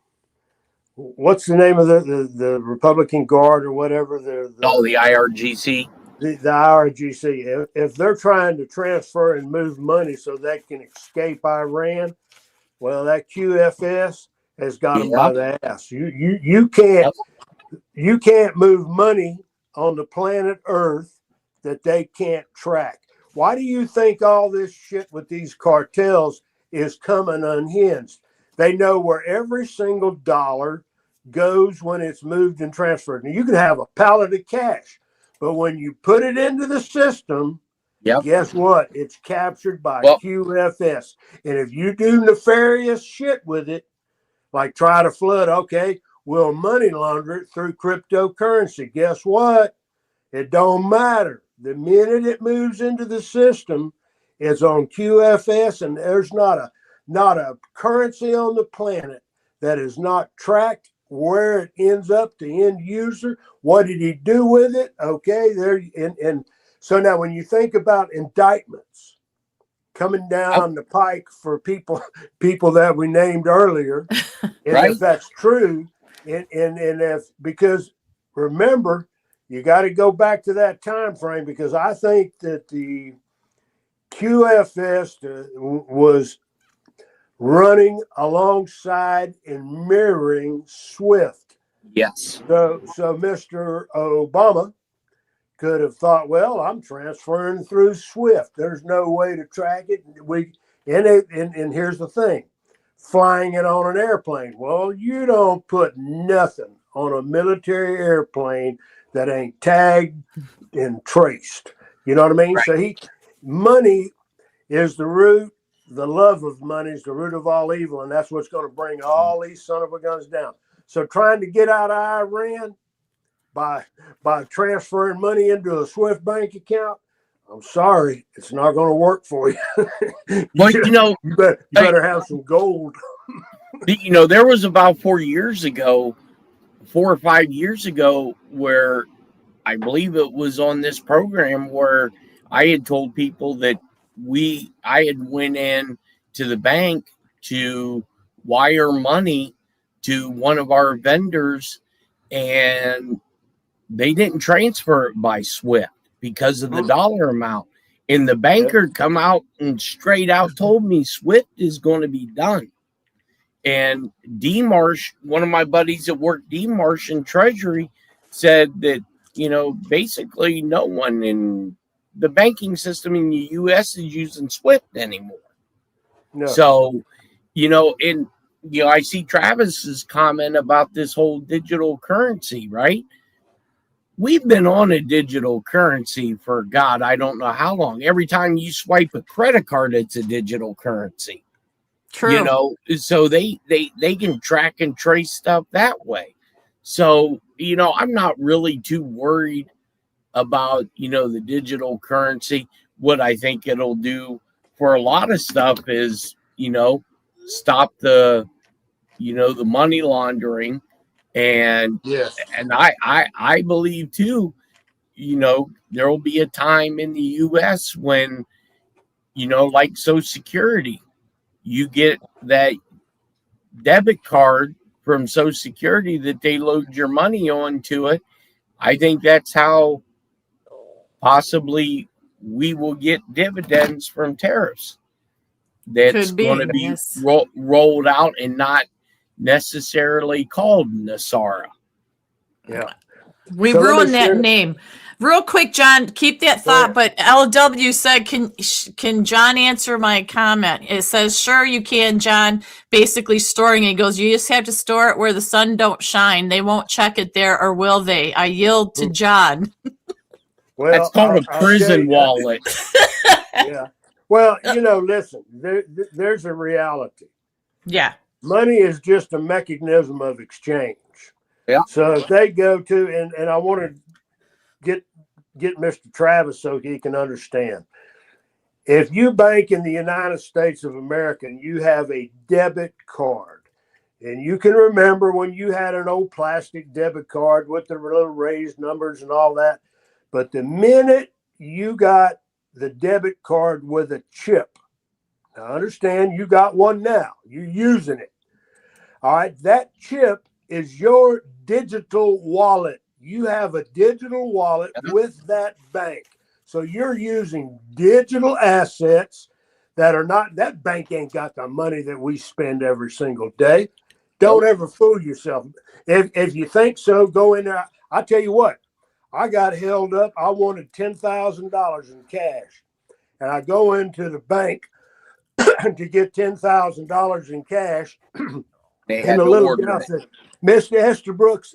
what's the name of the Republican Guard or whatever, the IRGC. The IRGC. If they're trying to transfer and move money so they can escape Iran, well, that QFS has got them by the ass. You can't move money on the planet Earth that they can't track. Why do you think all this shit with these cartels is coming unhinged? They know where every single dollar goes when it's moved and transferred. Now, you can have a pallet of cash, but when you put it into the system, guess what? It's captured by QFS. And if you do nefarious shit with it, like try to flood, okay, we'll money launder it through cryptocurrency. Guess what? It don't matter. The minute it moves into the system, it's on QFS, and there's not a currency on the planet that is not tracked where it ends up, the end user. What did he do with it? Okay, there. And so now when you think about indictments coming down the pike for people that we named earlier, and if that's true, and if, because remember, you got to go back to that time frame, because I think that the QFS was running alongside and mirroring SWIFT. Yes. So Mr. Obama could have thought, well, I'm transferring through SWIFT. There's no way to track it. And here's the thing. flying it on an airplane. Well, you don't put nothing on a military airplane that ain't tagged and traced. You know what I mean? Right. So money is the root. The love of money is the root of all evil, and that's what's going to bring all these son of a guns down. So trying to get out of Iran by transferring money into a Swift bank account, I'm sorry, it's not going to work for you. Well, you better have some gold. There was about 4 or 5 years ago, where I believe it was on this program where I had told people that I had went in to the bank to wire money to one of our vendors, and they didn't transfer it by Swift because of the dollar amount. And the banker come out and straight out told me Swift is going to be done. And D-Marsh, one of my buddies that worked D-Marsh in Treasury, said that, basically no one in the banking system in the U.S. is using Swift anymore. No. So, I see Travis's comment about this whole digital currency, right? We've been on a digital currency for, God, I don't know how long. Every time you swipe a credit card, it's a digital currency. True. So they can track and trace stuff that way. So, I'm not really too worried about, the digital currency. What I think it'll do for a lot of stuff is, stop the money laundering. And yes, and I believe too, there will be a time in the U.S. when, like Social Security, you get that debit card from Social Security that they load your money onto it. I think that's how possibly we will get dividends from tariffs. That's Could be, going to be yes. rolled out and not necessarily called NASARA. yeah. We So let me ruined that share- name. Real quick, John, keep that thought. But LW said, can John answer my comment? It says, sure you can, John. Basically storing it. He goes, you just have to store it where the sun don't shine. They won't check it there, or will they? I yield to John. Well, That's called a prison wallet. Yeah. Well, listen, there's a reality. Yeah. Money is just a mechanism of exchange. Yeah. So if they go to, and I want to get Mr. Travis so he can understand. If you bank in the United States of America and you have a debit card, and you can remember when you had an old plastic debit card with the little raised numbers and all that, but the minute you got the debit card with a chip, now understand you got one now, you're using it. All right, that chip is your digital wallet. You have a digital wallet with that bank. So you're using digital assets that are not, that bank ain't got the money that we spend every single day. Don't ever fool yourself. If you think so, go in there. I tell you what, I got held up. I wanted $10,000 in cash. And I go into the bank to get $10,000 in cash. They And had the to little order gal it. said, Mr. Estabrooks,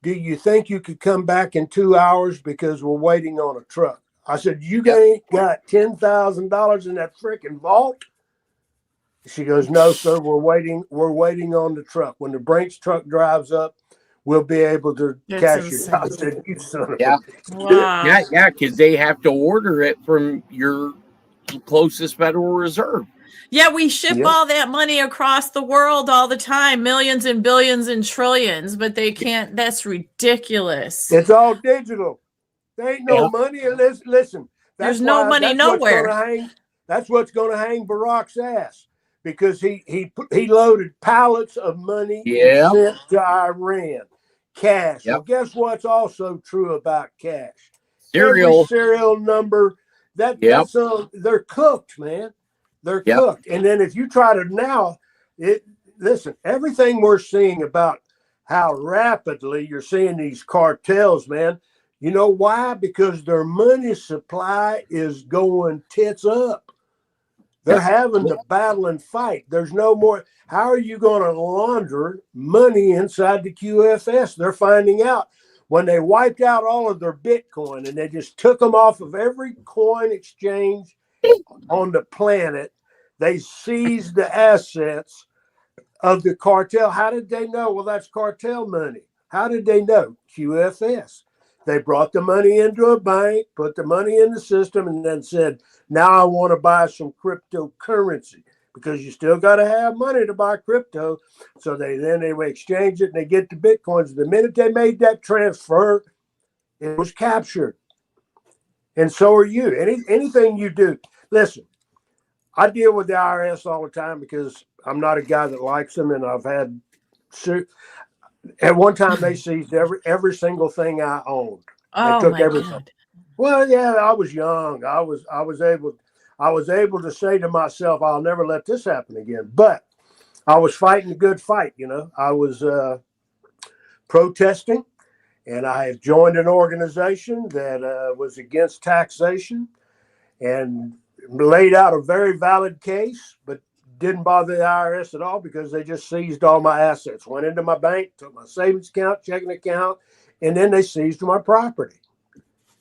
do you think you could come back in 2 hours because we're waiting on a truck? I said, you ain't got $10,000 in that freaking vault? She goes, no, sir, we're waiting on the truck. When the Brinks truck drives up, we'll be able to That's cash it. insane. I said, you son of Yeah. a Wow. Yeah, because they have to order it from your closest Federal Reserve. Yeah, we ship all that money across the world all the time, millions and billions and trillions, but they can't. That's ridiculous. It's all digital. There ain't no money. Listen, There's no money nowhere. That's what's going to hang Barack's ass, because he loaded pallets of money and sent to Iran. Cash. Well, guess what's also true about cash? Every serial number that's they're cooked, man. They're cooked. And then if you try to now, listen, everything we're seeing about how rapidly you're seeing these cartels, man. You know why? Because their money supply is going tits up. They're having to battle and fight. There's no more. How are you going to launder money inside the QFS? They're finding out when they wiped out all of their Bitcoin and they just took them off of every coin exchange on the planet. They seized the assets of the cartel. How did they know? Well, that's cartel money. How did they know? QFS. They brought the money into a bank, put the money in the system, and then said, now I want to buy some cryptocurrency, because you still got to have money to buy crypto. So they would exchange it and they get the Bitcoins. The minute they made that transfer, it was captured. And so are you. Anything you do. Listen, I deal with the IRS all the time because I'm not a guy that likes them, and I've had at one time they seized every single thing I owned. Oh, they took my everything. God. Well, yeah, I was young. I was able to say to myself, I'll never let this happen again. But I was fighting a good fight, you know. I was protesting, and I have joined an organization that was against taxation and laid out a very valid case, but didn't bother the IRS at all because they just seized all my assets. Went into my bank, took my savings account, checking account, and then they seized my property.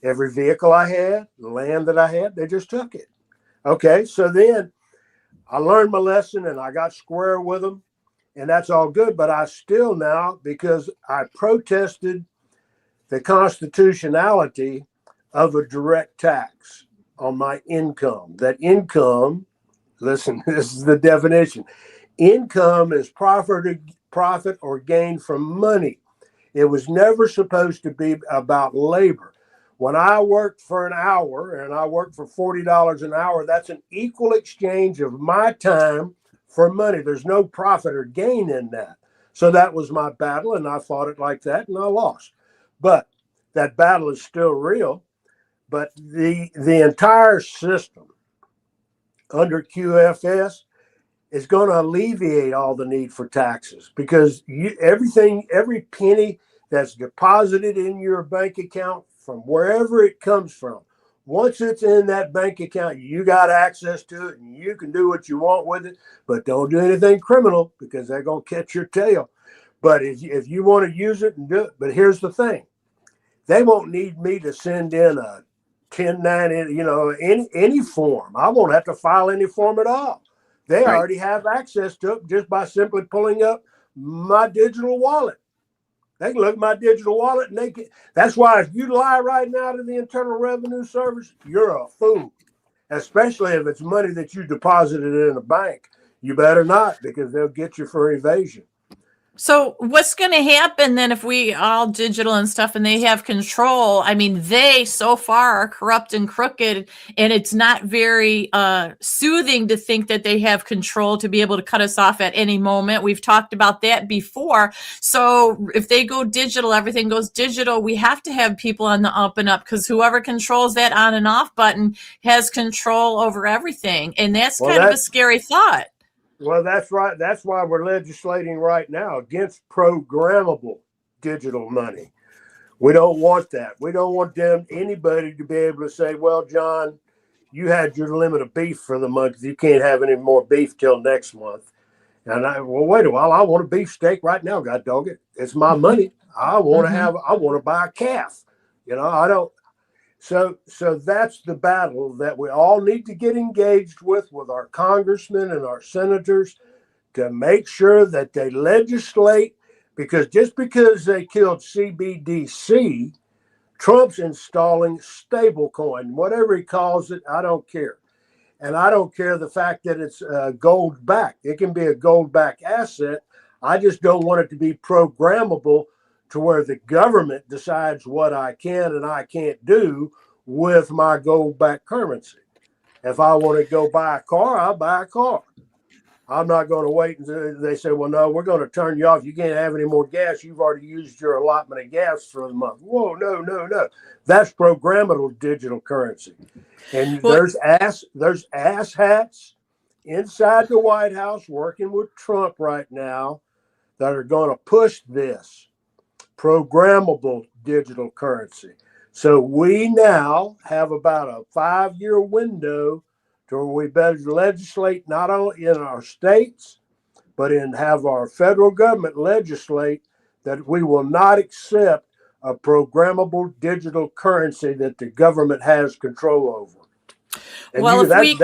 Every vehicle I had, the land that I had, they just took it. Okay, so then I learned my lesson and I got square with them, and that's all good. But I still now, because I protested the constitutionality of a direct tax on my income. That income, listen, this is the definition. Income is profit or gain from money. It was never supposed to be about labor. When I worked for an hour and I worked for $40 an hour, that's an equal exchange of my time for money. There's no profit or gain in that. So that was my battle, and I fought it like that, and I lost. But that battle is still real. But the entire system under QFS is going to alleviate all the need for taxes, because every penny that's deposited in your bank account from wherever it comes from, once it's in that bank account, you got access to it and you can do what you want with it, but don't do anything criminal because they're going to catch your tail. But if you want to use it and do it, but here's the thing, they won't need me to send in a 1090, you know, any form. I won't have to file any form at all. They already have access to it just by simply pulling up my digital wallet. They can look at my digital wallet, and they can. That's why if you lie right now to the Internal Revenue Service, you're a fool. Especially if it's money that you deposited in a bank. You better not, because they'll get you for evasion. So what's going to happen then if we all digital and stuff and they have control? I mean, they so far are corrupt and crooked, and it's not very soothing to think that they have control to be able to cut us off at any moment. We've talked about that before. So if they go digital, everything goes digital. We have to have people on the up and up, because whoever controls that on and off button has control over everything. And that's kind of a scary thought. Well, that's right. That's why we're legislating right now against programmable digital money. We don't want that. We don't want anybody to be able to say, well, John, you had your limit of beef for the month. You can't have any more beef till next month. And wait a while. I want a beef steak right now. God dog it. It's my money. I want to buy a calf. You know, I don't. So that's the battle that we all need to get engaged with our congressmen and our senators, to make sure that they legislate, because just because they killed CBDC, Trump's installing stablecoin, whatever he calls it, I don't care. And I don't care the fact that it's gold backed. It can be a gold backed asset. I just don't want it to be programmable to where the government decides what I can and I can't do with my gold-backed currency. If I want to go buy a car, I'll buy a car. I'm not going to wait until they say, well, no, we're going to turn you off. You can't have any more gas. You've already used your allotment of gas for the month. Whoa, no. That's programmable digital currency. And there's ass hats inside the White House working with Trump right now that are going to push this programmable digital currency. So we now have about a 5-year window to where we better legislate not only in our states, but have our federal government legislate that we will not accept a programmable digital currency that the government has control over. And Well, if we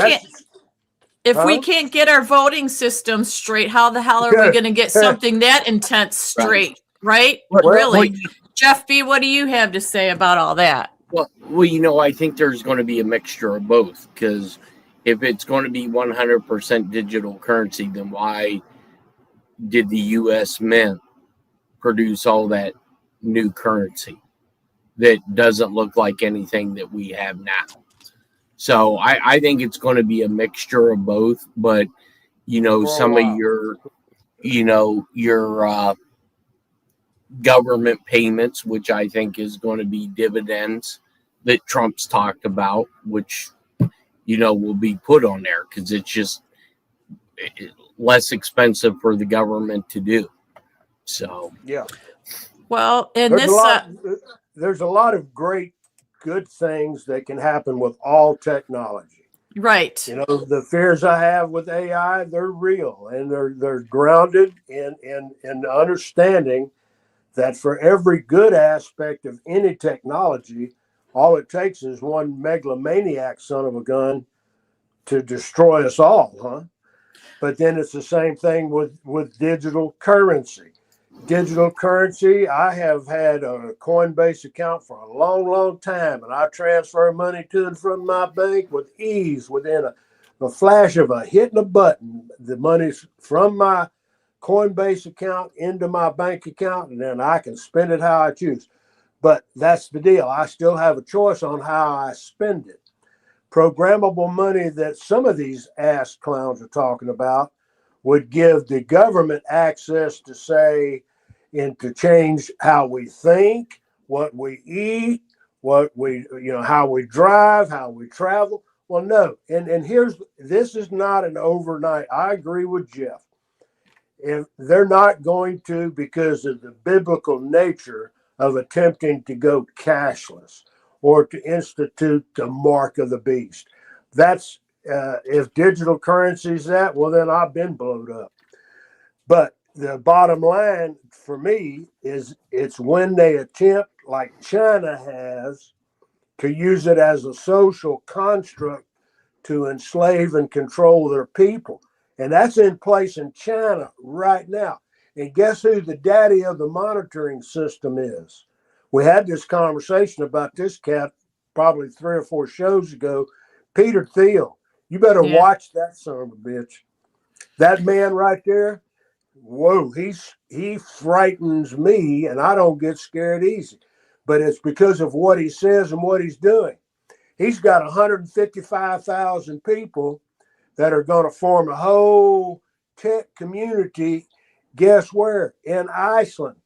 Huh? can't get our voting system straight, how the hell are we going to get something that intense straight? Right? Really? Jeff B., what do you have to say about all that? Well, I think there's going to be a mixture of both, because if it's going to be 100% digital currency, then why did the U.S. Mint produce all that new currency that doesn't look like anything that we have now? So I think it's going to be a mixture of both, but some of your government payments, which I think is going to be dividends that Trump's talked about, which will be put on there because it's just less expensive for the government to do. So yeah. Well, and there's a lot of good things that can happen with all technology. Right. The fears I have with AI, they're real, and they're grounded in understanding that for every good aspect of any technology, all it takes is one megalomaniac son of a gun to destroy us all, huh? But then it's the same thing with digital currency. Digital currency, I have had a Coinbase account for a long, long time, and I transfer money to and from my bank with ease within a flash of a hitting a button. The money's from my Coinbase account into my bank account, and then I can spend it how I choose. But that's the deal. I still have a choice on how I spend it. Programmable money that some of these ass clowns are talking about would give the government access to say, and to change how we think, what we eat, how we drive, how we travel. Well, no. And this is not an overnight. I agree with Jeff. If they're not going to, because of the biblical nature of attempting to go cashless or to institute the mark of the beast. That's if digital currency is that, well, then I've been blowed up. But the bottom line for me is it's when they attempt, like China has, to use it as a social construct to enslave and control their people. And that's in place in China right now. And guess who the daddy of the monitoring system is? We had this conversation about this cat probably 3 or 4 shows ago. Peter Thiel. You better watch that son of a bitch. That man right there, whoa, he frightens me, and I don't get scared easy. But it's because of what he says and what he's doing. He's got 155,000 people that are going to form a whole tech community, guess where? In Iceland,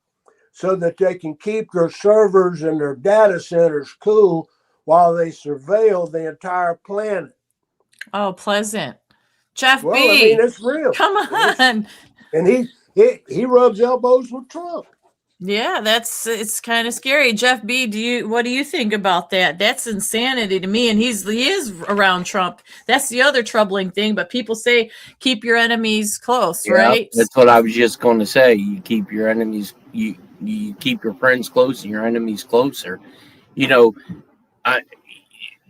so that they can keep their servers and their data centers cool while they surveil the entire planet. Oh, pleasant. Jeff B. I mean, it's real. Come on. And he rubs elbows with Trump. Yeah, it's kind of scary. Jeff B., what do you think about that? That's insanity to me. And he is around Trump. That's the other troubling thing. But people say keep your enemies close, right? That's what I was just going to say. You keep your enemies, you keep your friends close and your enemies closer.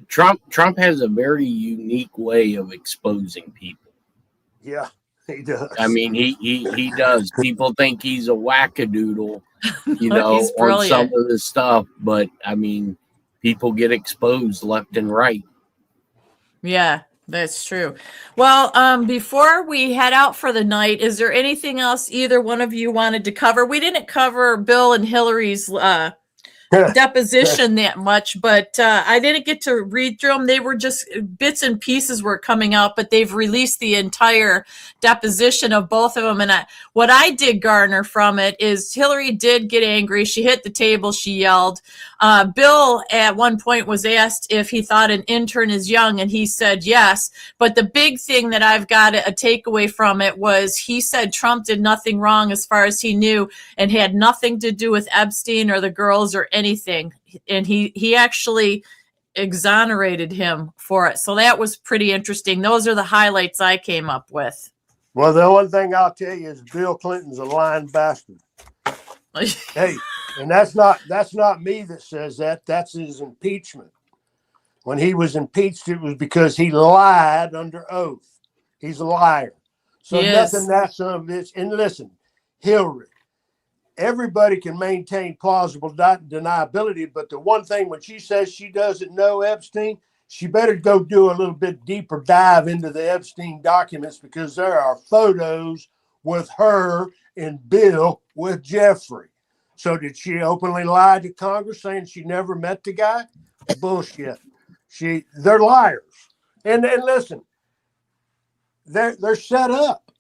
Trump has a very unique way of exposing people. Yeah, he does. I mean, he does. People think he's a wackadoodle, on some of the stuff, but I mean, people get exposed left and right. Yeah, that's true. Well, before we head out for the night, is there anything else either one of you wanted to cover? We didn't cover Bill and Hillary's deposition that much, but I didn't get to read through them. They were just bits and pieces were coming out, but they've released the entire deposition of both of them. And what I did garner from it is Hillary did get angry. She hit the table. She yelled. Bill at one point was asked if he thought an intern is young, and he said yes. But the big thing that I've got a takeaway from it was he said Trump did nothing wrong as far as he knew and had nothing to do with Epstein or the girls or anything. And he actually exonerated him for it. So that was pretty interesting. Those are the highlights I came up with. Well, the only thing I'll tell you is Bill Clinton's a lying bastard. Hey, and that's not me that says that. That's his impeachment. When he was impeached, it was because he lied under oath. He's a liar. So Yes. nothing that's some of this. And listen, Hillary, everybody can maintain plausible deniability, but the one thing when she says she doesn't know Epstein, she better go do a little bit deeper dive into the Epstein documents, because there are photos with her and Bill with Jeffrey. So did she openly lie to Congress saying she never met the guy? Bullshit. They're liars. And listen, they're set up.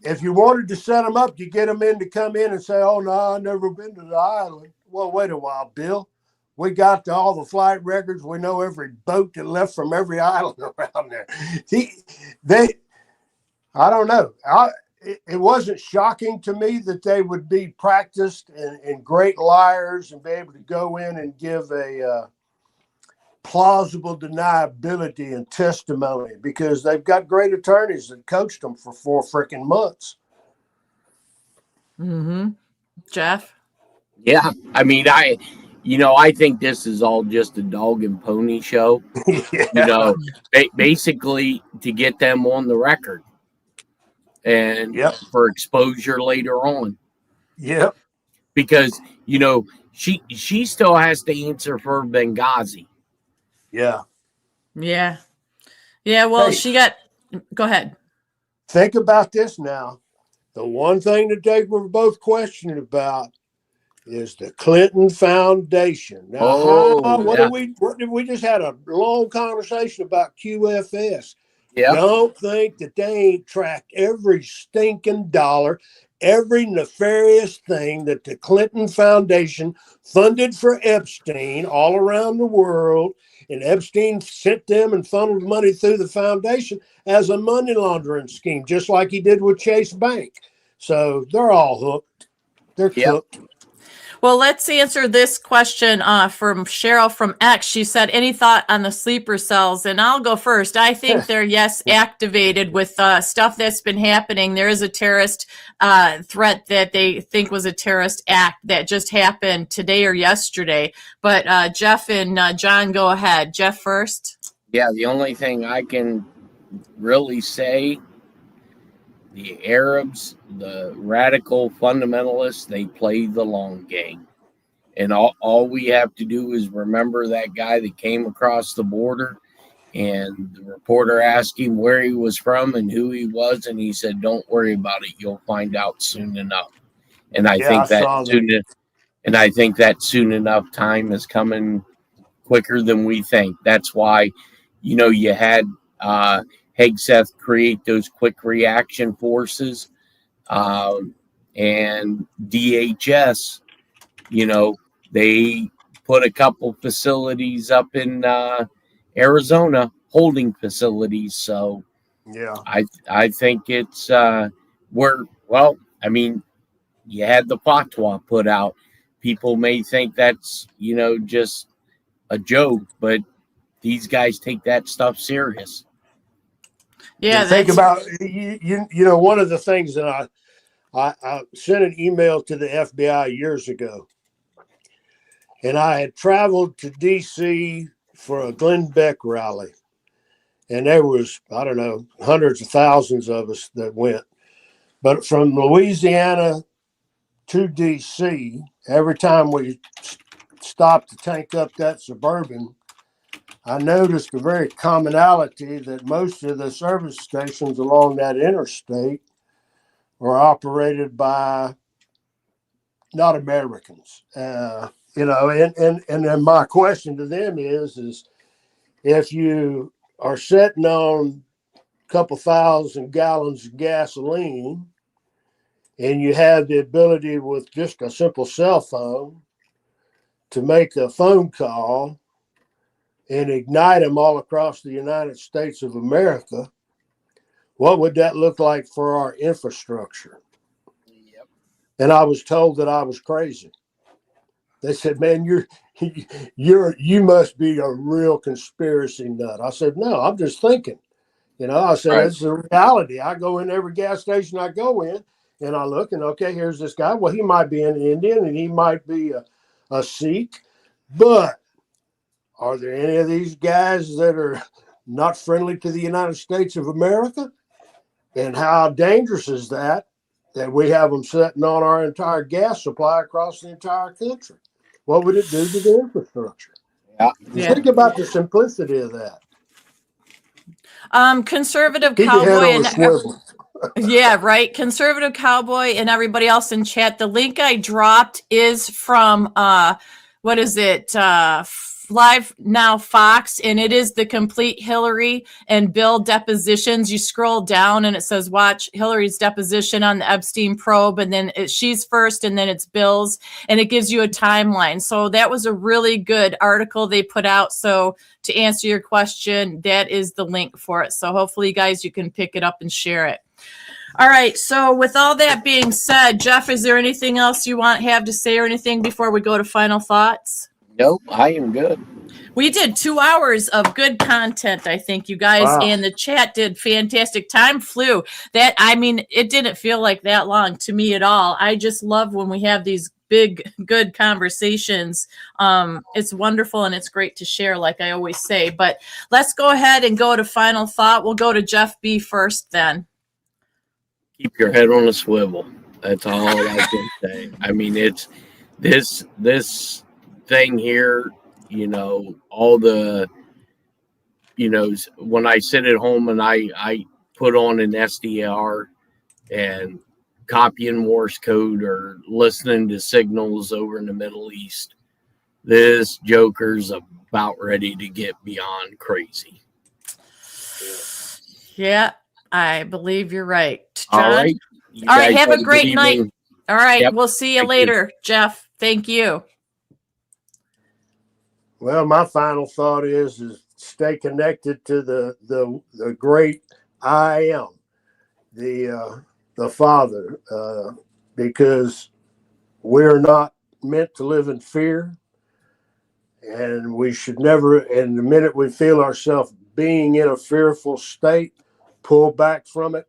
If you wanted to set them up, you get them in to come in and say, "Oh no, I've never been to the island." Well, wait a while, Bill. We got all the flight records. We know every boat that left from every island around there. I don't know. It wasn't shocking to me that they would be practiced and great liars and be able to go in and give a plausible deniability and testimony, because they've got great attorneys that coached them for 4 freaking months. Mm-hmm. Jeff? Yeah. I mean, I think this is all just a dog and pony show, Yeah. Basically to get them on the record and Yep. for exposure later on. Yep. Because, she still has to answer for Benghazi. Yeah. Yeah. Yeah, well, Hey. Go ahead. Think about this now. The one thing that they were both questioning about is the Clinton Foundation. Now, what did we just had a long conversation about QFS? Yeah. Don't think that they ain't tracked every stinking dollar, every nefarious thing that the Clinton Foundation funded for Epstein all around the world. And Epstein sent them and funneled money through the foundation as a money laundering scheme, just like he did with Chase Bank. So they're all hooked. They're cooked. Well, let's answer this question from Cheryl from X. She said, any thought on the sleeper cells? And I'll go first. I think they're, yes, activated with stuff that's been happening. There is a terrorist threat that they think was a terrorist act that just happened today or yesterday. But Jeff and John, go ahead. Jeff first. Yeah, the only thing I can really say, the Arabs, the radical fundamentalists, they play the long game. And all we have to do is remember that guy that came across the border, and the reporter asked him where he was from and who he was, and he said, "Don't worry about it. You'll find out soon enough." And I think that soon enough time is coming quicker than we think. That's why, you had Hegseth create those quick reaction forces, and DHS, they put a couple facilities up in Arizona, holding facilities. So yeah, I think it's you had the fatwa put out. People may think that's, just a joke, but these guys take that stuff serious. Yeah, think about one of the things that I sent an email to the FBI years ago, and I had traveled to D.C. for a Glenn Beck rally, and there was, I don't know, hundreds of thousands of us that went. But from Louisiana to D.C., every time we stopped to tank up that Suburban, I noticed a very commonality that most of the service stations along that interstate were operated by not Americans. And then my question to them is if you are sitting on a couple thousand gallons of gasoline and you have the ability with just a simple cell phone to make a phone call and ignite them all across the United States of America, what would that look like for our infrastructure? Yep. And I was told that I was crazy. They said, "Man, you must be a real conspiracy nut." I said, "No, I'm just thinking." I said, Right. "It's a reality. I go in every gas station I go in, and I look, and okay, here's this guy. Well, he might be an Indian, and he might be a Sikh, but are there any of these guys that are not friendly to the United States of America? And how dangerous is that we have them sitting on our entire gas supply across the entire country? What would it do to the infrastructure?" Yeah. Yeah. Think about the simplicity of that. Conservative Keep your head cowboy on a swivel. yeah, right. Conservative cowboy and everybody else in chat. The link I dropped is from what is it? Live Now Fox, and it is the complete Hillary and Bill depositions. You scroll down and it says watch Hillary's deposition on the Epstein probe, and then she's first, and then it's Bill's, and it gives you a timeline. So that was a really good article they put out. So to answer your question, that is the link for it. So hopefully, guys, you can pick it up and share it. All right. So with all that being said, Jeff, is there anything else you have to say or anything before we go to final thoughts? Nope, I am good. We did 2 hours of good content, I think, you guys, Wow. and the chat did fantastic. Time flew. It didn't feel like that long to me at all. I just love when we have these big, good conversations. It's wonderful and it's great to share, like I always say. But let's go ahead and go to final thought. We'll go to Jeff B first then. Keep your head on a swivel. That's all I can say. I mean, it's this thing here, all the, when I sit at home and I put on an SDR and copying Morse code or listening to signals over in the Middle East, this joker's about ready to get beyond crazy. Yeah, I believe you're right. All John? right. All right, have a good great night. evening. All right, Yep. we'll see you Thank later, Jeff. Thank you. Well, my final thought is stay connected to the great I am, the Father, because we're not meant to live in fear, and we should never. And the minute we feel ourselves being in a fearful state, pull back from it.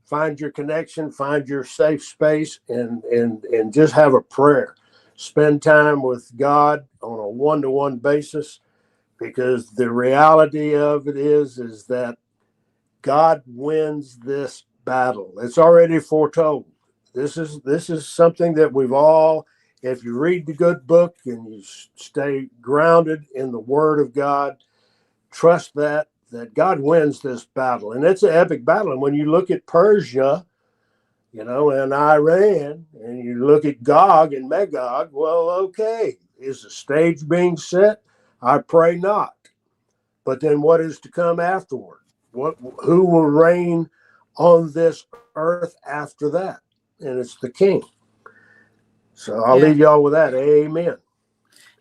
Find your connection, find your safe space, and just have a prayer. Spend time with God on a one-to-one basis, because the reality of it is that God wins this battle. It's already foretold. This is something that we've all, if you read the good book and you stay grounded in the Word of God, trust that God wins this battle. And it's an epic battle. And when you look at Persia, and Iran, and you look at Gog and Magog, well, okay, is the stage being set? I pray not. But then what is to come afterward? Who will reign on this earth after that? And it's the King. So I'll leave y'all with that. Amen.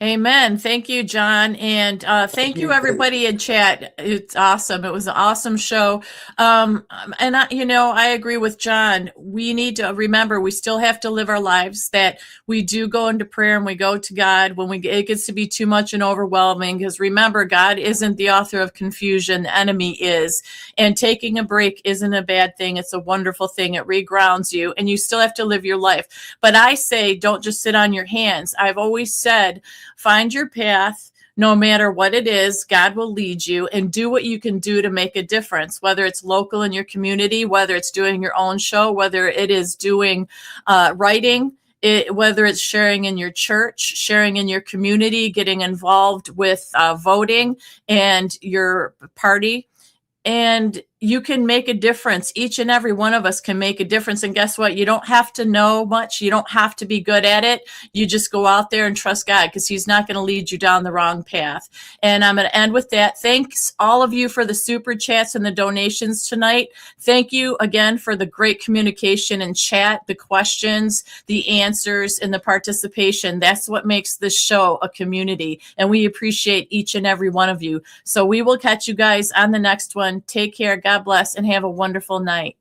Amen. Thank you, John. And thank you, everybody in chat. It's awesome. It was an awesome show. And I agree with John. We need to remember we still have to live our lives, that we do go into prayer and we go to God when it gets to be too much and overwhelming. Because remember, God isn't the author of confusion. The enemy is. And taking a break isn't a bad thing. It's a wonderful thing. It regrounds you, and you still have to live your life. But I say, don't just sit on your hands. I've always said, find your path. No matter what it is, God will lead you, and do what you can do to make a difference, whether it's local in your community, whether it's doing your own show, whether it is doing writing, whether it's sharing in your church, sharing in your community, getting involved with voting and your party. And you can make a difference. Each and every one of us can make a difference. And guess what? You don't have to know much. You don't have to be good at it. You just go out there and trust God, because he's not going to lead you down the wrong path. And I'm going to end with that. Thanks all of you for the super chats and the donations tonight. Thank you again for the great communication and chat, the questions, the answers, and the participation. That's what makes this show a community. And we appreciate each and every one of you. So we will catch you guys on the next one. Take care. God bless, and have a wonderful night.